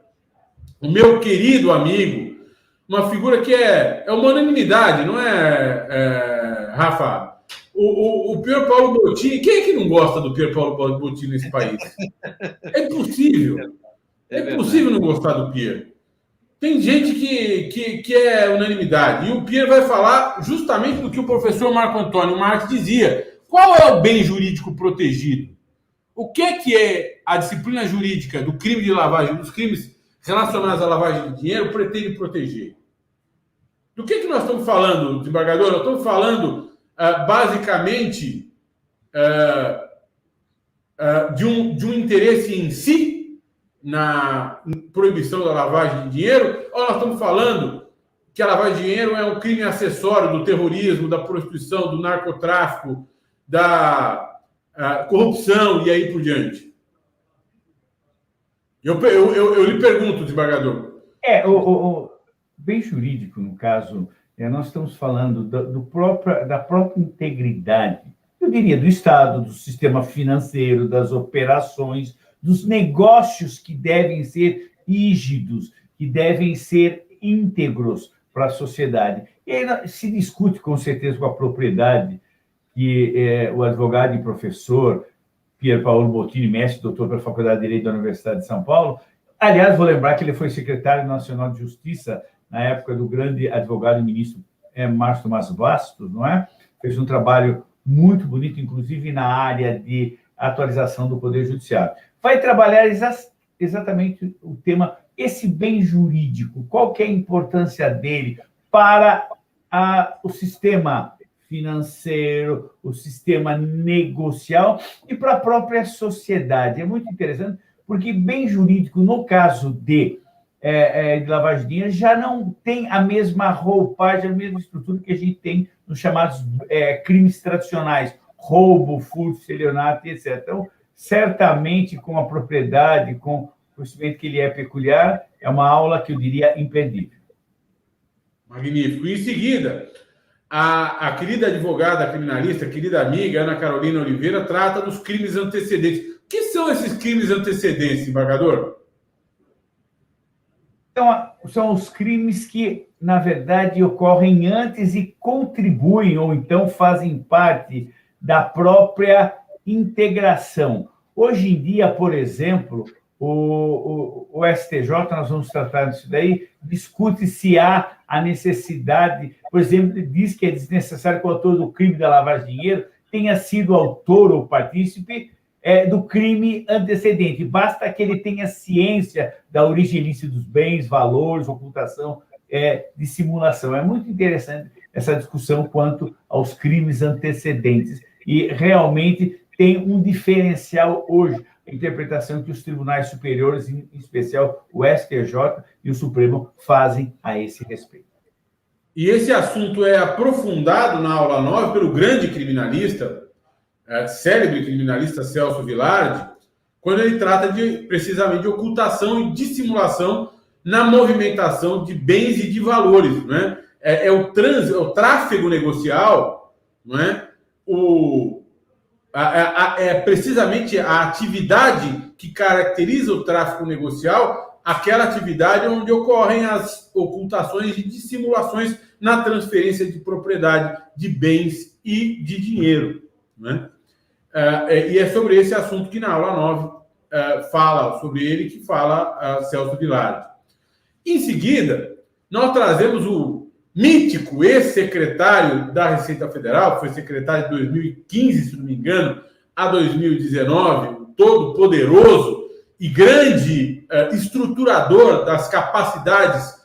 o meu querido amigo, uma figura que é uma unanimidade, não é, Rafa? O Pier Paolo Bottini. Quem é que não gosta do Pier Paolo Bottini nesse país? É impossível. É impossível não gostar do Pier. Tem gente que é unanimidade. E o Pier vai falar justamente do que o professor Marco Antônio Marques dizia. Qual é o bem jurídico protegido? O que é a disciplina jurídica do crime de lavagem, dos crimes relacionados à lavagem de dinheiro, pretende proteger? Do que nós estamos falando, desembargador? Nós estamos falando, basicamente, de um interesse em si, na proibição da lavagem de dinheiro, ou nós estamos falando que a lavagem de dinheiro é um crime acessório do terrorismo, da prostituição, do narcotráfico, da corrupção e aí por diante? Eu lhe pergunto, desembargador. O bem jurídico, no caso, nós estamos falando da própria integridade, eu diria, do Estado, do sistema financeiro, das operações, dos negócios que devem ser rígidos, que devem ser íntegros para a sociedade. E aí se discute, com certeza, com a propriedade, que o advogado e professor Pier Paolo Bottini, mestre e doutor pela Faculdade de Direito da Universidade de São Paulo, aliás, vou lembrar que ele foi secretário nacional de Justiça na época do grande advogado e ministro Márcio Tomás Bastos, não é? Fez um trabalho muito bonito, inclusive na área de atualização do Poder Judiciário. Vai trabalhar exatamente o tema, esse bem jurídico, qual que é a importância dele para o sistema financeiro, o sistema negocial e para a própria sociedade. É muito interessante, porque bem jurídico, no caso de lavagem de dinheiro, já não tem a mesma roupagem, a mesma estrutura que a gente tem nos chamados crimes tradicionais, roubo, furto, estelionato, etc. Então, certamente, com a propriedade, com o conhecimento que ele é peculiar, é uma aula que eu diria imperdível. Magnífico. E em seguida, a querida advogada criminalista, querida amiga Ana Carolina Oliveira, trata dos crimes antecedentes. O que são esses crimes antecedentes, embargador? Então, são os crimes que, na verdade, ocorrem antes e contribuem, ou então fazem parte da própria integração. Hoje em dia, por exemplo, o STJ, nós vamos tratar disso daí, discute se há a necessidade, por exemplo, diz que é desnecessário que o autor do crime da lavagem de dinheiro tenha sido autor ou partícipe do crime antecedente. Basta que ele tenha ciência da origem ilícita dos bens, valores, ocultação, dissimulação. É muito interessante essa discussão quanto aos crimes antecedentes. E realmente tem um diferencial hoje, a interpretação que os tribunais superiores, em especial o STJ e o Supremo, fazem a esse respeito. E esse assunto é aprofundado na aula 9 pelo grande criminalista, célebre criminalista Celso Vilardi, quando ele trata precisamente de ocultação e dissimulação na movimentação de bens e de valores, não é? É o tráfego negocial, não é? É precisamente a atividade que caracteriza o tráfico negocial, aquela atividade onde ocorrem as ocultações e dissimulações na transferência de propriedade, de bens e de dinheiro, né? E é sobre esse assunto que na aula 9 fala, sobre ele que fala Celso Vilardi. Em seguida, nós trazemos o mítico ex-secretário da Receita Federal, foi secretário de 2015, se não me engano, a 2019, o todo-poderoso e grande estruturador das capacidades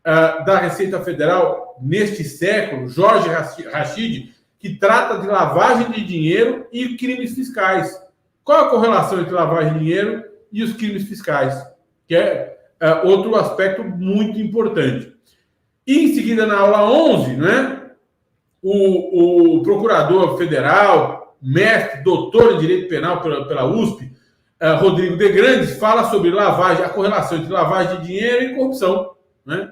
da Receita Federal neste século, Jorge Rachid, que trata de lavagem de dinheiro e crimes fiscais. Qual a correlação entre lavagem de dinheiro e os crimes fiscais? Que é outro aspecto muito importante. E, em seguida, na aula 11, né, o procurador federal, mestre, doutor em Direito Penal pela USP, Rodrigo de Grandes, fala sobre a correlação entre lavagem de dinheiro e corrupção. Né?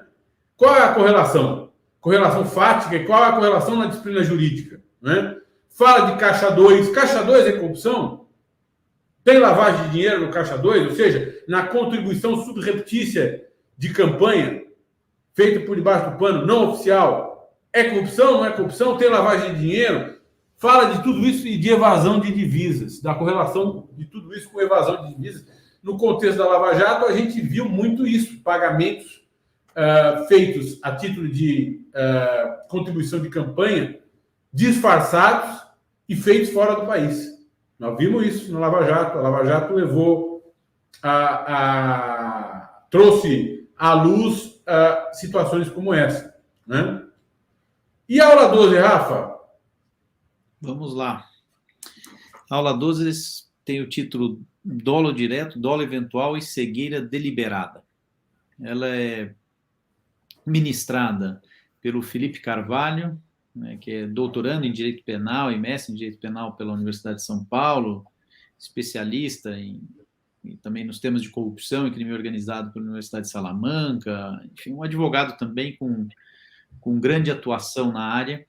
Qual é a correlação? Correlação fática e qual é a correlação na disciplina jurídica? Né? Fala de Caixa 2. Caixa 2 é corrupção? Tem lavagem de dinheiro no Caixa 2? Ou seja, na contribuição subreptícia de campanha feita por debaixo do pano, não oficial, é corrupção, não é corrupção? Tem lavagem de dinheiro? Fala de tudo isso e de evasão de divisas, da correlação de tudo isso com evasão de divisas. No contexto da Lava Jato, a gente viu muito isso, pagamentos feitos a título de contribuição de campanha, disfarçados e feitos fora do país. Nós vimos isso no Lava Jato. A Lava Jato trouxe à luz situações como essa, né? E a aula 12, Rafa? Vamos lá. A aula 12 tem o título Dolo Direto, Dolo Eventual e Cegueira Deliberada. Ela é ministrada pelo Felipe Carvalho, né, que é doutorando em Direito Penal e mestre em Direito Penal pela Universidade de São Paulo, especialista também nos temas de corrupção e crime organizado pela Universidade de Salamanca, enfim, um advogado também com grande atuação na área,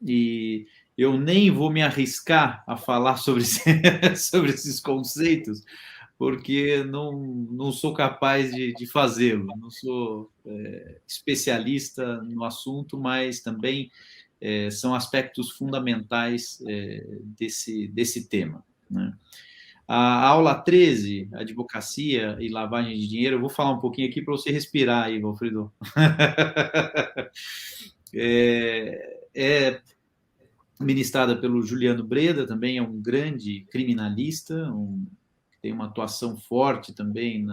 e eu nem vou me arriscar a falar sobre esses conceitos, porque não sou capaz de fazê-lo, não sou especialista no assunto, mas também são aspectos fundamentais desse tema, né? A aula 13, Advocacia e Lavagem de Dinheiro, eu vou falar um pouquinho aqui para você respirar aí, Valfrido. É ministrada pelo Juliano Breda, também é um grande criminalista, tem uma atuação forte também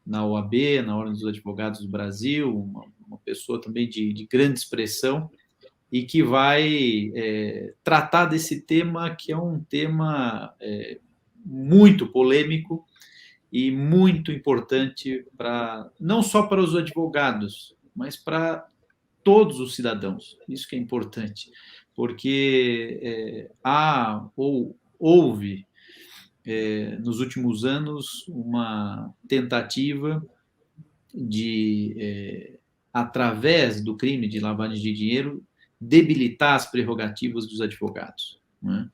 na OAB, na Ordem dos Advogados do Brasil, uma pessoa também de grande expressão, e que vai tratar desse tema, que é um tema muito polêmico e muito importante não só para os advogados, mas para todos os cidadãos. Isso que é importante, porque houve nos últimos anos uma tentativa de, através do crime de lavagem de dinheiro, debilitar as prerrogativas dos advogados, né?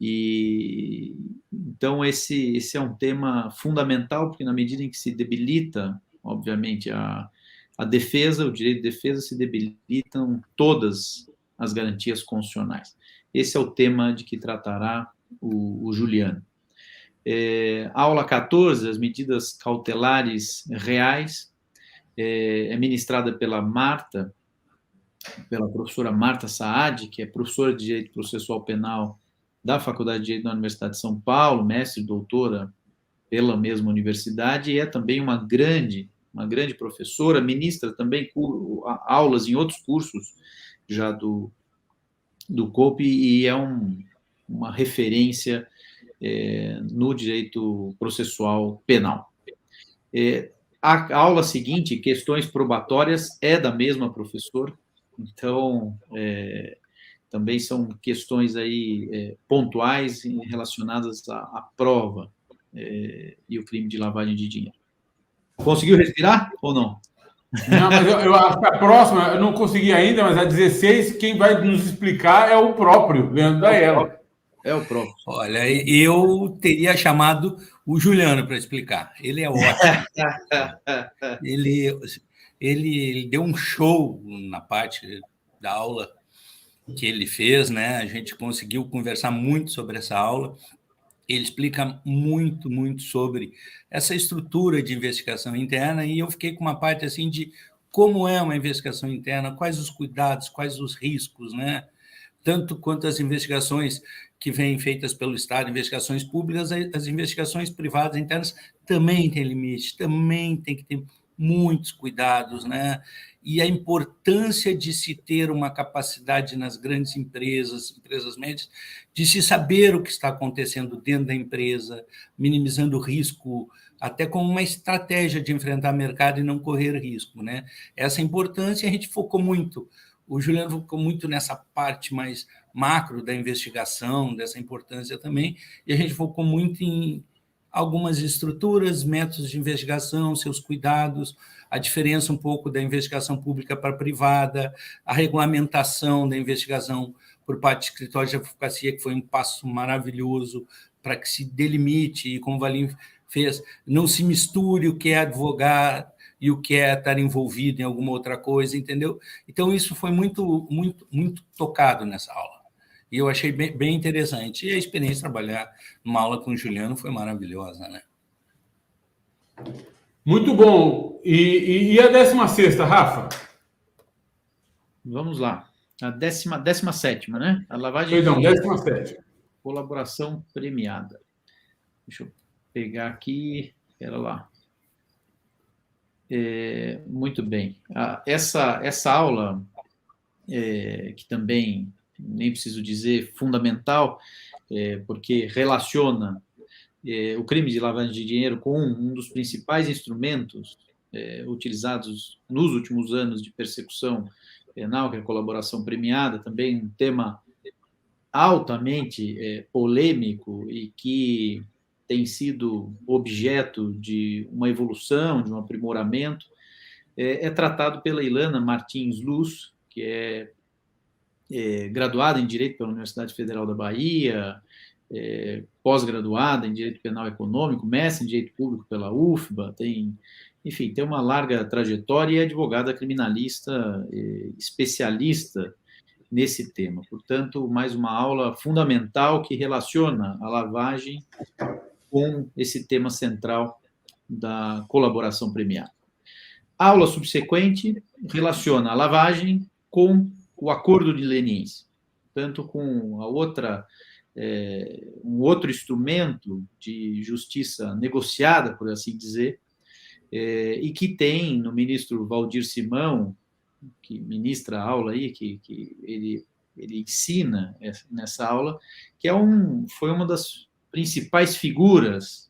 E então esse é um tema fundamental, porque na medida em que se debilita, obviamente, a defesa, o direito de defesa, se debilitam todas as garantias constitucionais. Esse é o tema de que tratará o Juliano. Aula 14, as medidas cautelares reais, é ministrada pela professora Marta Saad, que é professora de Direito Processual Penal da Faculdade de Direito da Universidade de São Paulo, mestre e doutora pela mesma universidade, e é também uma grande professora, ministra também aulas em outros cursos já do COPE, e é uma referência no direito processual penal. A aula seguinte, questões probatórias, é da mesma professora, então também são questões aí pontuais relacionadas à prova e o crime de lavagem de dinheiro. Conseguiu respirar ou não? Não, mas eu acho que a próxima, eu não consegui ainda, mas a 16, quem vai nos explicar é o próprio Leandro Daella. É o próprio. Olha, eu teria chamado o Juliano para explicar. Ele é ótimo. Ele deu um show na parte da aula que ele fez, né? A gente conseguiu conversar muito sobre essa aula. Ele explica muito, muito sobre essa estrutura de investigação interna, e eu fiquei com uma parte assim de como é uma investigação interna, quais os cuidados, quais os riscos, né? Tanto quanto as investigações que vêm feitas pelo Estado, investigações públicas, as investigações privadas internas também têm limite, também tem que ter muitos cuidados, né? E a importância de se ter uma capacidade nas grandes empresas médias, de se saber o que está acontecendo dentro da empresa, minimizando o risco, até como uma estratégia de enfrentar o mercado e não correr risco, né? Essa importância a gente focou muito. O Juliano focou muito nessa parte mais macro da investigação, dessa importância também, e a gente focou muito em algumas estruturas, métodos de investigação, seus cuidados, a diferença um pouco da investigação pública para a privada, a regulamentação da investigação por parte de escritórios de advocacia, que foi um passo maravilhoso para que se delimite, e como o Valim fez, não se misture o que é advogar e o que é estar envolvido em alguma outra coisa, entendeu? Então, isso foi muito, muito, muito tocado nessa aula. E eu achei bem interessante. E a experiência de trabalhar numa aula com o Juliano foi maravilhosa, né? Muito bom. E a 16ª, Rafa? Vamos lá. A 17ª, né? A lavagem Perdão, de 17ª. colaboração premiada. Deixa eu pegar aqui, espera lá. Muito bem. Essa aula, que também, nem preciso dizer, fundamental, porque relaciona o crime de lavagem de dinheiro com um dos principais instrumentos utilizados nos últimos anos de persecução penal, que é a colaboração premiada, também um tema altamente polêmico e que tem sido objeto de uma evolução, de um aprimoramento, é tratado pela Ilana Martins Luz, que é graduada em Direito pela Universidade Federal da Bahia, pós-graduada em Direito Penal Econômico, mestre em Direito Público pela UFBA, tem uma larga trajetória e é advogada criminalista, especialista nesse tema. Portanto, mais uma aula fundamental que relaciona a lavagem com esse tema central da colaboração premiada. A aula subsequente relaciona a lavagem com o Acordo de Leniency, tanto com um outro instrumento de justiça negociada, por assim dizer, e que tem no ministro Valdir Simão, que ministra a aula aí, que ele ensina nessa aula, que foi uma das principais figuras,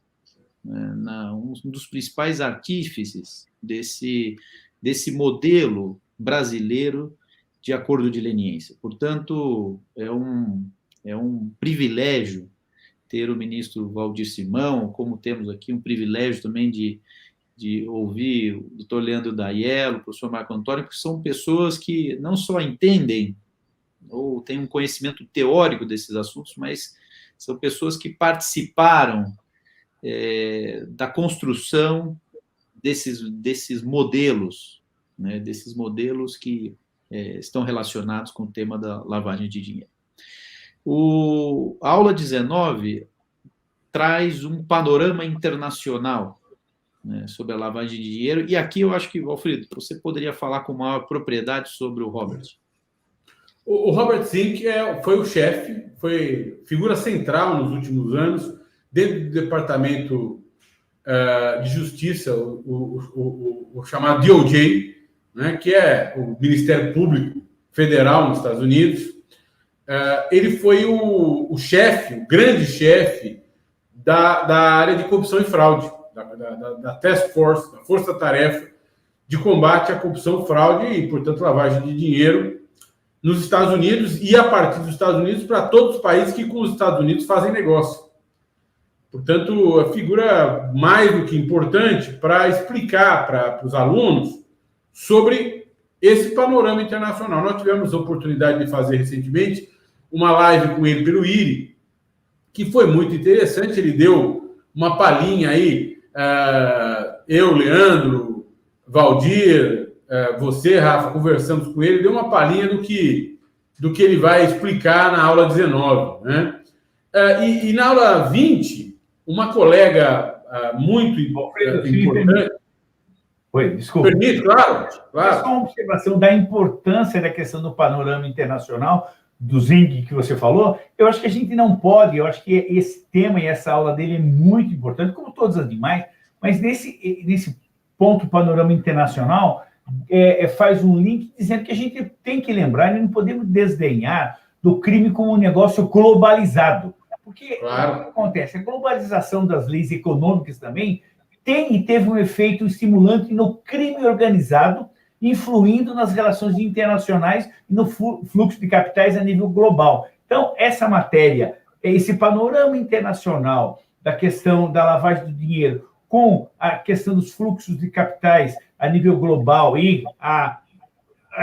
um dos principais artífices desse modelo brasileiro de acordo de leniência. Portanto, é um privilégio ter o ministro Valdir Simão, como temos aqui um privilégio também de ouvir o doutor Leandro Daiello, o professor Marco Antônio, que são pessoas que não só entendem ou têm um conhecimento teórico desses assuntos, mas são pessoas que participaram da construção desses modelos, né, desses modelos que estão relacionados com o tema da lavagem de dinheiro. A aula 19 traz um panorama internacional, né, sobre a lavagem de dinheiro, e aqui eu acho que, Valfrido, você poderia falar com maior propriedade sobre o Robert. O Robert Zink foi o chefe, foi figura central nos últimos anos, dentro do Departamento de Justiça, o chamado DOJ, né, que é o Ministério Público Federal nos Estados Unidos. Ele foi o chefe, o grande chefe da área de corrupção e fraude, da Task Force, da Força-Tarefa de Combate à Corrupção, Fraude e, portanto, lavagem de dinheiro nos Estados Unidos e, a partir dos Estados Unidos, para todos os países que com os Estados Unidos fazem negócio. Portanto, a figura mais do que importante para explicar para os alunos sobre esse panorama internacional. Nós tivemos a oportunidade de fazer recentemente uma live com ele pelo IRI, que foi muito interessante. Ele deu uma palhinha aí, eu, Leandro, Valdir, você, Rafa, conversamos com ele, deu uma palhinha do que ele vai explicar na aula 19. Né? E na aula 20, uma colega muito importante... Oi, desculpa. Permite, claro. É só uma observação da importância da questão do panorama internacional, do Zink que você falou. Eu acho que a gente não pode, eu acho que esse tema e essa aula dele é muito importante, como todas as demais, mas nesse ponto panorama internacional, faz um link dizendo que a gente tem que lembrar, e não podemos desdenhar do crime como um negócio globalizado. Porque claro, o que acontece? A globalização das leis econômicas também tem e teve um efeito estimulante no crime organizado, influindo nas relações internacionais e no fluxo de capitais a nível global. Então, essa matéria, esse panorama internacional da questão da lavagem do dinheiro com a questão dos fluxos de capitais a nível global e a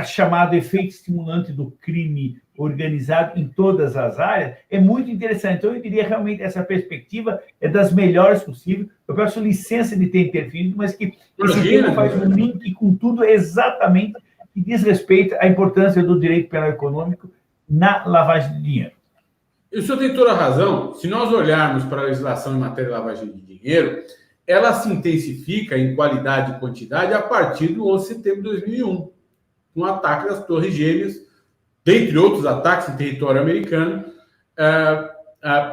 chamado efeito estimulante do crime organizado em todas as áreas, é muito interessante. Então, eu diria realmente essa perspectiva é das melhores possíveis. Eu peço licença de ter interferido, mas que esse tema faz um link com tudo exatamente que diz respeito à importância do direito penal econômico na lavagem de dinheiro. E o senhor tem toda a razão. Se nós olharmos para a legislação em matéria de lavagem de dinheiro, ela se intensifica em qualidade e quantidade a partir do 11 de setembro de 2001, com o ataque das Torres Gêmeas, dentre outros ataques em território americano,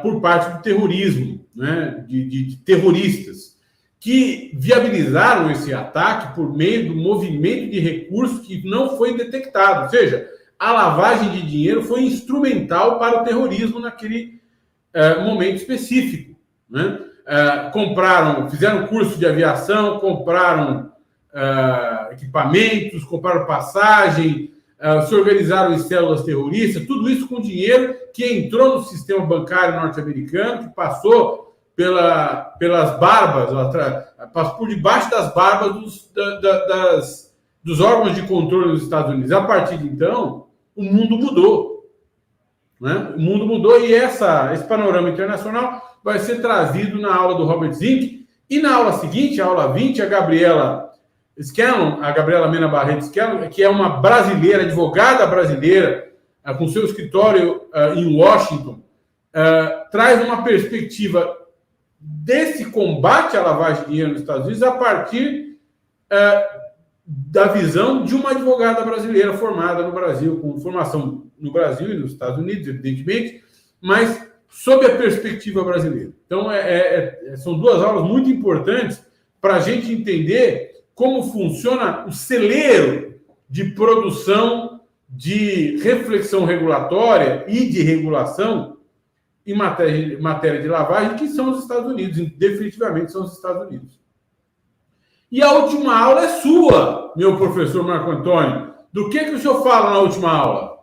por parte do terrorismo, né, de terroristas, que viabilizaram esse ataque por meio do movimento de recursos que não foi detectado. Ou seja, a lavagem de dinheiro foi instrumental para o terrorismo naquele momento específico, né? Fizeram curso de aviação, compraram equipamentos, compraram passagem, se organizaram em células terroristas, tudo isso com dinheiro que entrou no sistema bancário norte-americano, que passou pelas barbas, passou por debaixo das barbas dos órgãos de controle dos Estados Unidos. A partir de então, o mundo mudou, né? O mundo mudou e esse panorama internacional vai ser trazido na aula do Robert Zink. E na aula seguinte, a aula 20, a Gabriela Mena Barreto Scanlon, que é uma brasileira, advogada brasileira, com seu escritório em Washington, traz uma perspectiva desse combate à lavagem de dinheiro nos Estados Unidos a partir da visão de uma advogada brasileira formada no Brasil, com formação no Brasil e nos Estados Unidos, evidentemente, mas sob a perspectiva brasileira. Então, são duas aulas muito importantes para a gente entender como funciona o celeiro de produção de reflexão regulatória e de regulação em matéria de lavagem, que são os Estados Unidos, definitivamente são os Estados Unidos. E a última aula é sua, meu professor Marco Antônio. Do que o senhor fala na última aula?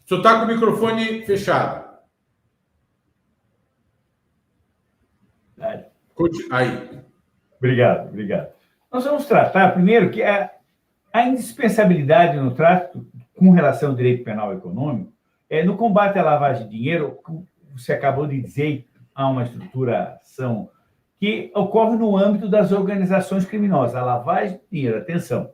O senhor está com o microfone fechado. Aí. Obrigado. Nós vamos tratar, primeiro, que a indispensabilidade no trato com relação ao direito penal econômico no combate à lavagem de dinheiro, como você acabou de dizer, há uma estruturação que ocorre no âmbito das organizações criminosas, a lavagem de dinheiro, atenção,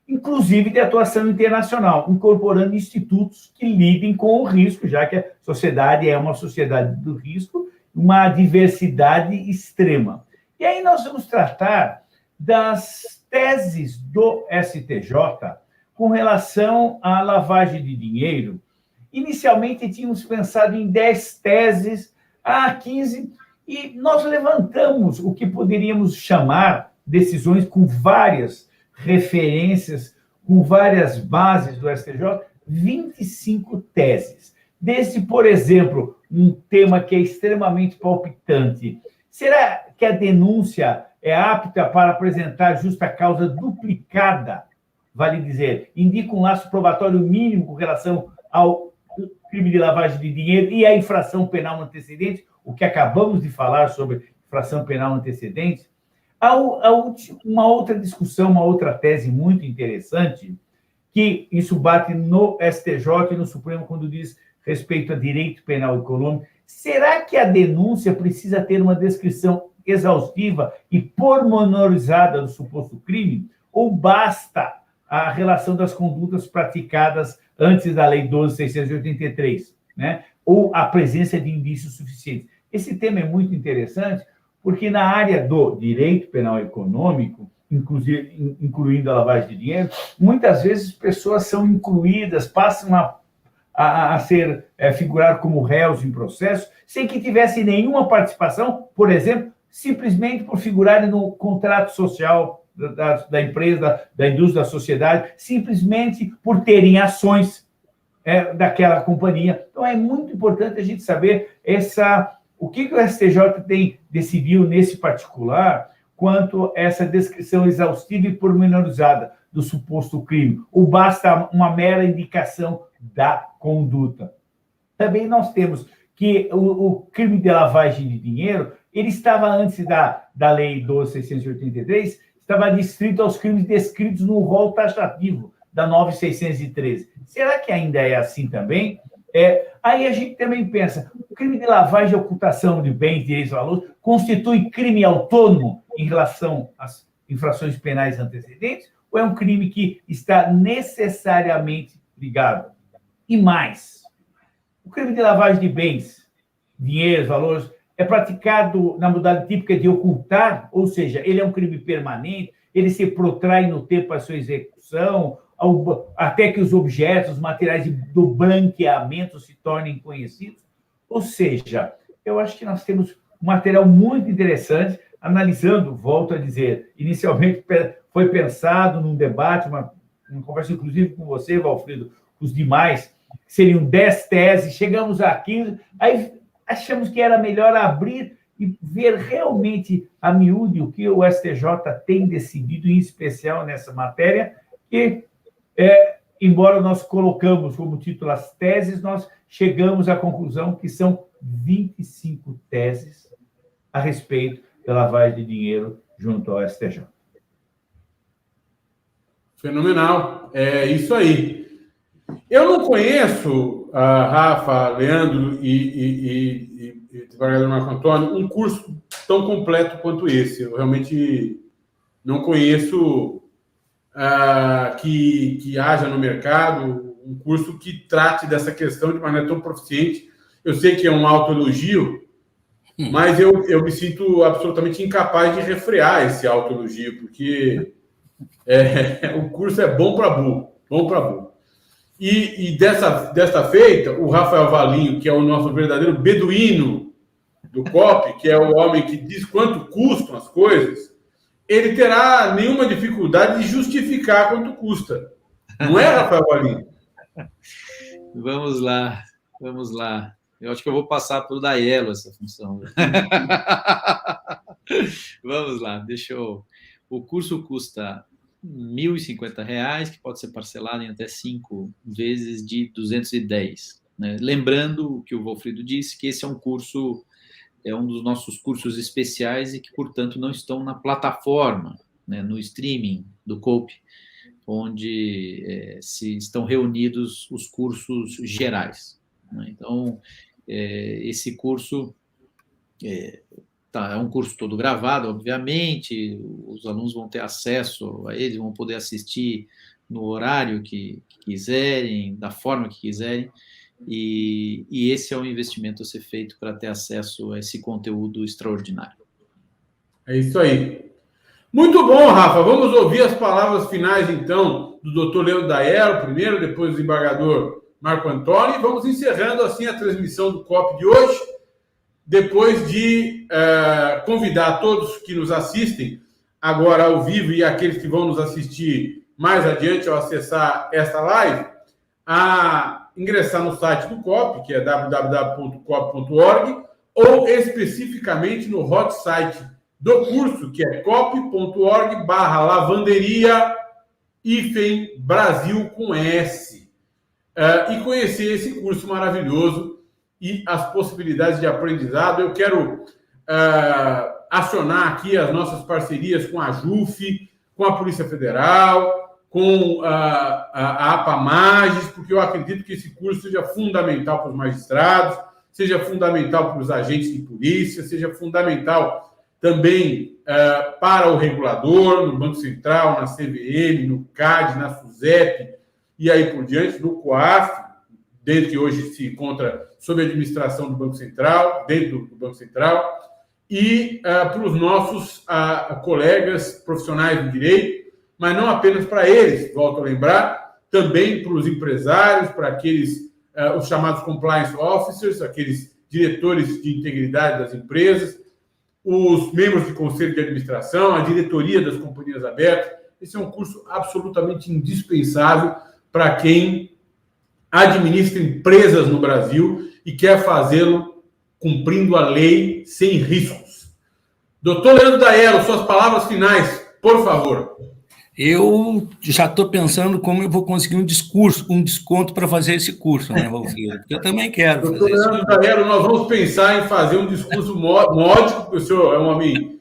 inclusive de atuação internacional, incorporando institutos que lidem com o risco, já que a sociedade é uma sociedade do risco, uma diversidade extrema. E aí nós vamos tratar das teses do STJ com relação à lavagem de dinheiro. Inicialmente tínhamos pensado em 10 teses, 15, e nós levantamos o que poderíamos chamar decisões com várias referências, com várias bases do STJ, 25 teses. Desde, por exemplo, um tema que é extremamente palpitante. Será que a denúncia é apta para apresentar justa causa duplicada? Vale dizer, indica um laço probatório mínimo com relação ao crime de lavagem de dinheiro e à infração penal antecedente, o que acabamos de falar sobre infração penal antecedente. Há uma outra discussão, uma outra tese muito interessante, que isso bate no STJ e no Supremo quando diz respeito a direito penal econômico. Será que a denúncia precisa ter uma descrição exaustiva e pormenorizada do suposto crime? Ou basta a relação das condutas praticadas antes da Lei 12.683, né? Ou a presença de indícios suficientes? Esse tema é muito interessante, porque na área do direito penal econômico, inclusive, incluindo a lavagem de dinheiro, muitas vezes pessoas são incluídas, passam a figurar como réus em processo, sem que tivessem nenhuma participação, por exemplo, simplesmente por figurarem no contrato social da empresa, da indústria, da sociedade, simplesmente por terem ações daquela companhia. Então, é muito importante a gente saber o que o STJ decidiu nesse particular quanto a essa descrição exaustiva e pormenorizada do suposto crime, ou basta uma mera indicação da conduta. Também nós temos que o crime de lavagem de dinheiro, ele estava antes da Lei 12.683, estava distrito aos crimes descritos no rol taxativo da 9.613. Será que ainda é assim também? Aí a gente também pensa, o crime de lavagem e ocultação de bens, direitos e valores constitui crime autônomo em relação às infrações penais antecedentes, ou é um crime que está necessariamente ligado? E mais, o crime de lavagem de bens, dinheiros, valores, é praticado na modalidade típica de ocultar, ou seja, ele é um crime permanente, ele se protrai no tempo a sua execução, até que os objetos, os materiais do branqueamento se tornem conhecidos. Ou seja, eu acho que nós temos um material muito interessante, analisando, volto a dizer, inicialmente foi pensado num debate, uma conversa inclusive com você, Valfrido, os demais, seriam 10 teses, chegamos a 15, aí achamos que era melhor abrir e ver realmente a miúde o que o STJ tem decidido, em especial nessa matéria, e, embora nós colocamos como título as teses, nós chegamos à conclusão que são 25 teses a respeito da lavagem de dinheiro junto ao STJ. Fenomenal. É isso aí. Eu não conheço, Rafa, Leandro e desembargador Marco Antônio, um curso tão completo quanto esse. Eu realmente não conheço que haja no mercado um curso que trate dessa questão de maneira tão proficiente. Eu sei que é um autoelogio, mas eu me sinto absolutamente incapaz de refrear esse autoelogio, porque o curso é bom para burro, bom para burro. E desta feita, o Rafael Valinho, que é o nosso verdadeiro beduíno do COP, que é o homem que diz quanto custam as coisas, ele terá nenhuma dificuldade de justificar quanto custa. Não é, Rafael Valinho? Vamos lá. Eu acho que eu vou passar para o Daiello essa função. Vamos lá, O curso custa R$ 1.050, que pode ser parcelado em até 5 vezes de 210. Né? Lembrando o que o Valfrido disse, que esse é um dos nossos cursos especiais e que, portanto, não estão na plataforma, né, no streaming do COPE, onde se estão reunidos os cursos gerais. Né? Então, esse curso é um curso todo gravado, obviamente, os alunos vão ter acesso a eles, vão poder assistir no horário que quiserem, da forma que quiserem, e esse é um investimento a ser feito para ter acesso a esse conteúdo extraordinário. É isso aí. Muito bom, Rafa. Vamos ouvir as palavras finais, então, do doutor Leandro Daiello, primeiro, depois do desembargador Marco Antônio, e vamos encerrando, assim, a transmissão do COP de hoje, depois de convidar todos que nos assistem agora ao vivo e aqueles que vão nos assistir mais adiante ao acessar esta live, a ingressar no site do COP, que é www.cop.org, ou especificamente no hot site do curso, que é cop.org/lavanderia-Brasil com S. E conhecer esse curso maravilhoso e as possibilidades de aprendizado. Eu quero acionar aqui as nossas parcerias com a JUF, com a Polícia Federal, com a APAMAGES, porque eu acredito que esse curso seja fundamental para os magistrados, seja fundamental para os agentes de polícia, seja fundamental também para o regulador, no Banco Central, na CVM, no CAD, na SUSEP, e aí por diante, no COAF, dentro que hoje se encontra sob a administração do Banco Central, dentro do Banco Central, e para os nossos colegas profissionais do direito, mas não apenas para eles, volto a lembrar, também para os empresários, para aqueles, os chamados compliance officers, aqueles diretores de integridade das empresas, os membros de conselho de administração, a diretoria das companhias abertas. Esse é um curso absolutamente indispensável para quem administra empresas no Brasil e quer fazê-lo cumprindo a lei sem riscos. Doutor Leandro Daiello, suas palavras finais, por favor. Eu já estou pensando como eu vou conseguir um desconto para fazer esse curso, né, Valfrido? Porque eu também quero fazer isso. Doutor Leandro Daiello, nós vamos pensar em fazer um discurso módico, porque o senhor é um homem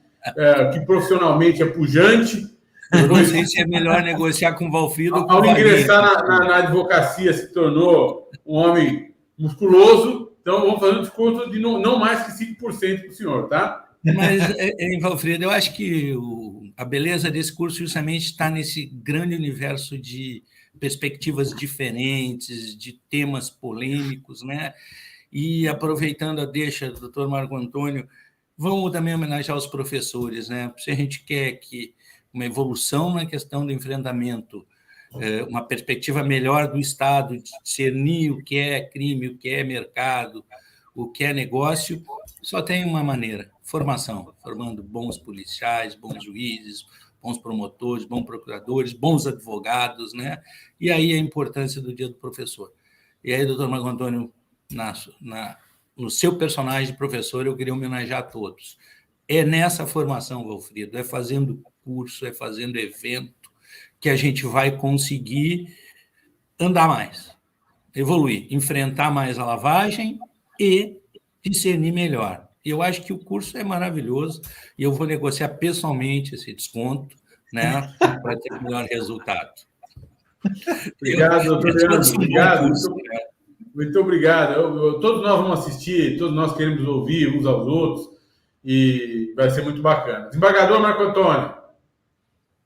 que profissionalmente é pujante. Eu não sei se é melhor negociar com o Valfrido ou com o Ao Valinho. ingressar na advocacia, se tornou um homem musculoso. Então, vamos fazer um desconto de não mais que 5% para o senhor, tá? Mas, Valfrido, eu acho que a beleza desse curso justamente está nesse grande universo de perspectivas diferentes, de temas polêmicos, né? E aproveitando a deixa do doutor Marco Antônio, vamos também homenagear os professores, né? Se a gente quer que uma evolução na questão do enfrentamento uma perspectiva melhor do Estado, de discernir o que é crime, o que é mercado, o que é negócio, só tem uma maneira: formação, formando bons policiais, bons juízes, bons promotores, bons procuradores, bons advogados, né? E aí a importância do Dia do Professor. E aí, doutor Marco Antônio, no seu personagem de professor, eu queria homenagear a todos. É nessa formação, Valfrido, é fazendo curso, é fazendo evento, que a gente vai conseguir andar mais, evoluir, enfrentar mais a lavagem e discernir melhor. Eu acho que o curso é maravilhoso e eu vou negociar pessoalmente esse desconto, né, para ter melhor resultado. Obrigado, doutor Leandro. Obrigado. Muito obrigado. Todos nós vamos assistir, todos nós queremos ouvir uns aos outros e vai ser muito bacana. Desembargador Marco Antônio.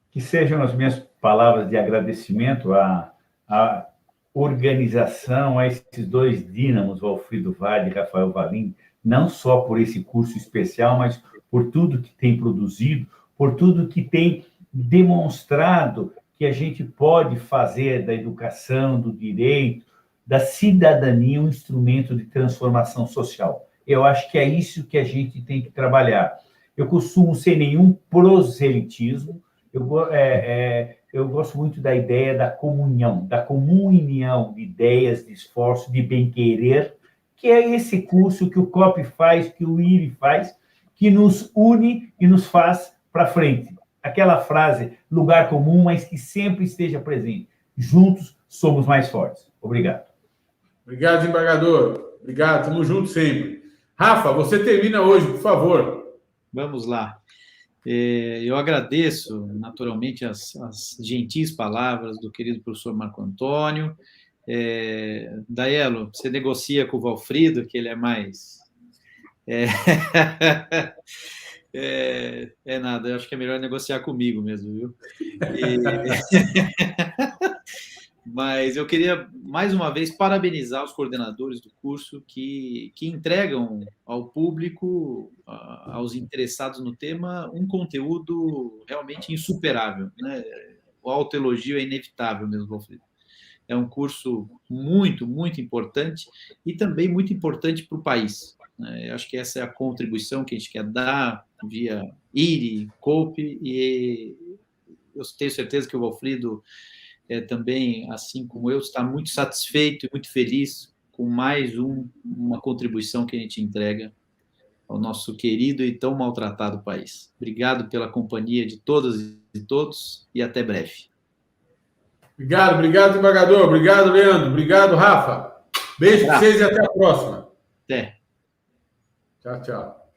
Que sejam as minhas palavras de agradecimento à organização, a esses dois dínamos, Valfrido Vale e Rafael Valim, não só por esse curso especial, mas por tudo que tem produzido, por tudo que tem demonstrado que a gente pode fazer da educação, do direito, da cidadania um instrumento de transformação social. Eu acho que é isso que a gente tem que trabalhar. Eu costumo sem nenhum proselitismo, eu gosto muito da ideia da comunhão, da comum união de ideias, de esforço, de bem-querer, que é esse curso que o COP faz, que o IRI faz, que nos une e nos faz para frente. Aquela frase, lugar comum, mas que sempre esteja presente. Juntos somos mais fortes. Obrigado. Obrigado, desembargador. Obrigado, estamos juntos sempre. Rafa, você termina hoje, por favor. Vamos lá. Eu agradeço, naturalmente, as gentis palavras do querido professor Marco Antônio. Daelo, você negocia com o Valfrido, que ele é mais... nada, eu acho que é melhor negociar comigo mesmo, viu? Mas eu queria, mais uma vez, parabenizar os coordenadores do curso que entregam ao público, aos interessados no tema, um conteúdo realmente insuperável, né? O autoelogio é inevitável mesmo, Valfrido. É um curso muito, muito importante e também muito importante para o país, né? Eu acho que essa é a contribuição que a gente quer dar via IRI, COPE, e eu tenho certeza que o Valfrido também, assim como eu, está muito satisfeito e muito feliz com mais uma contribuição que a gente entrega ao nosso querido e tão maltratado país. Obrigado pela companhia de todas e todos e até breve. Obrigado, desembargador. Obrigado, Leandro. Obrigado, Rafa. Beijo para vocês e até a próxima. Até. Tchau, tchau.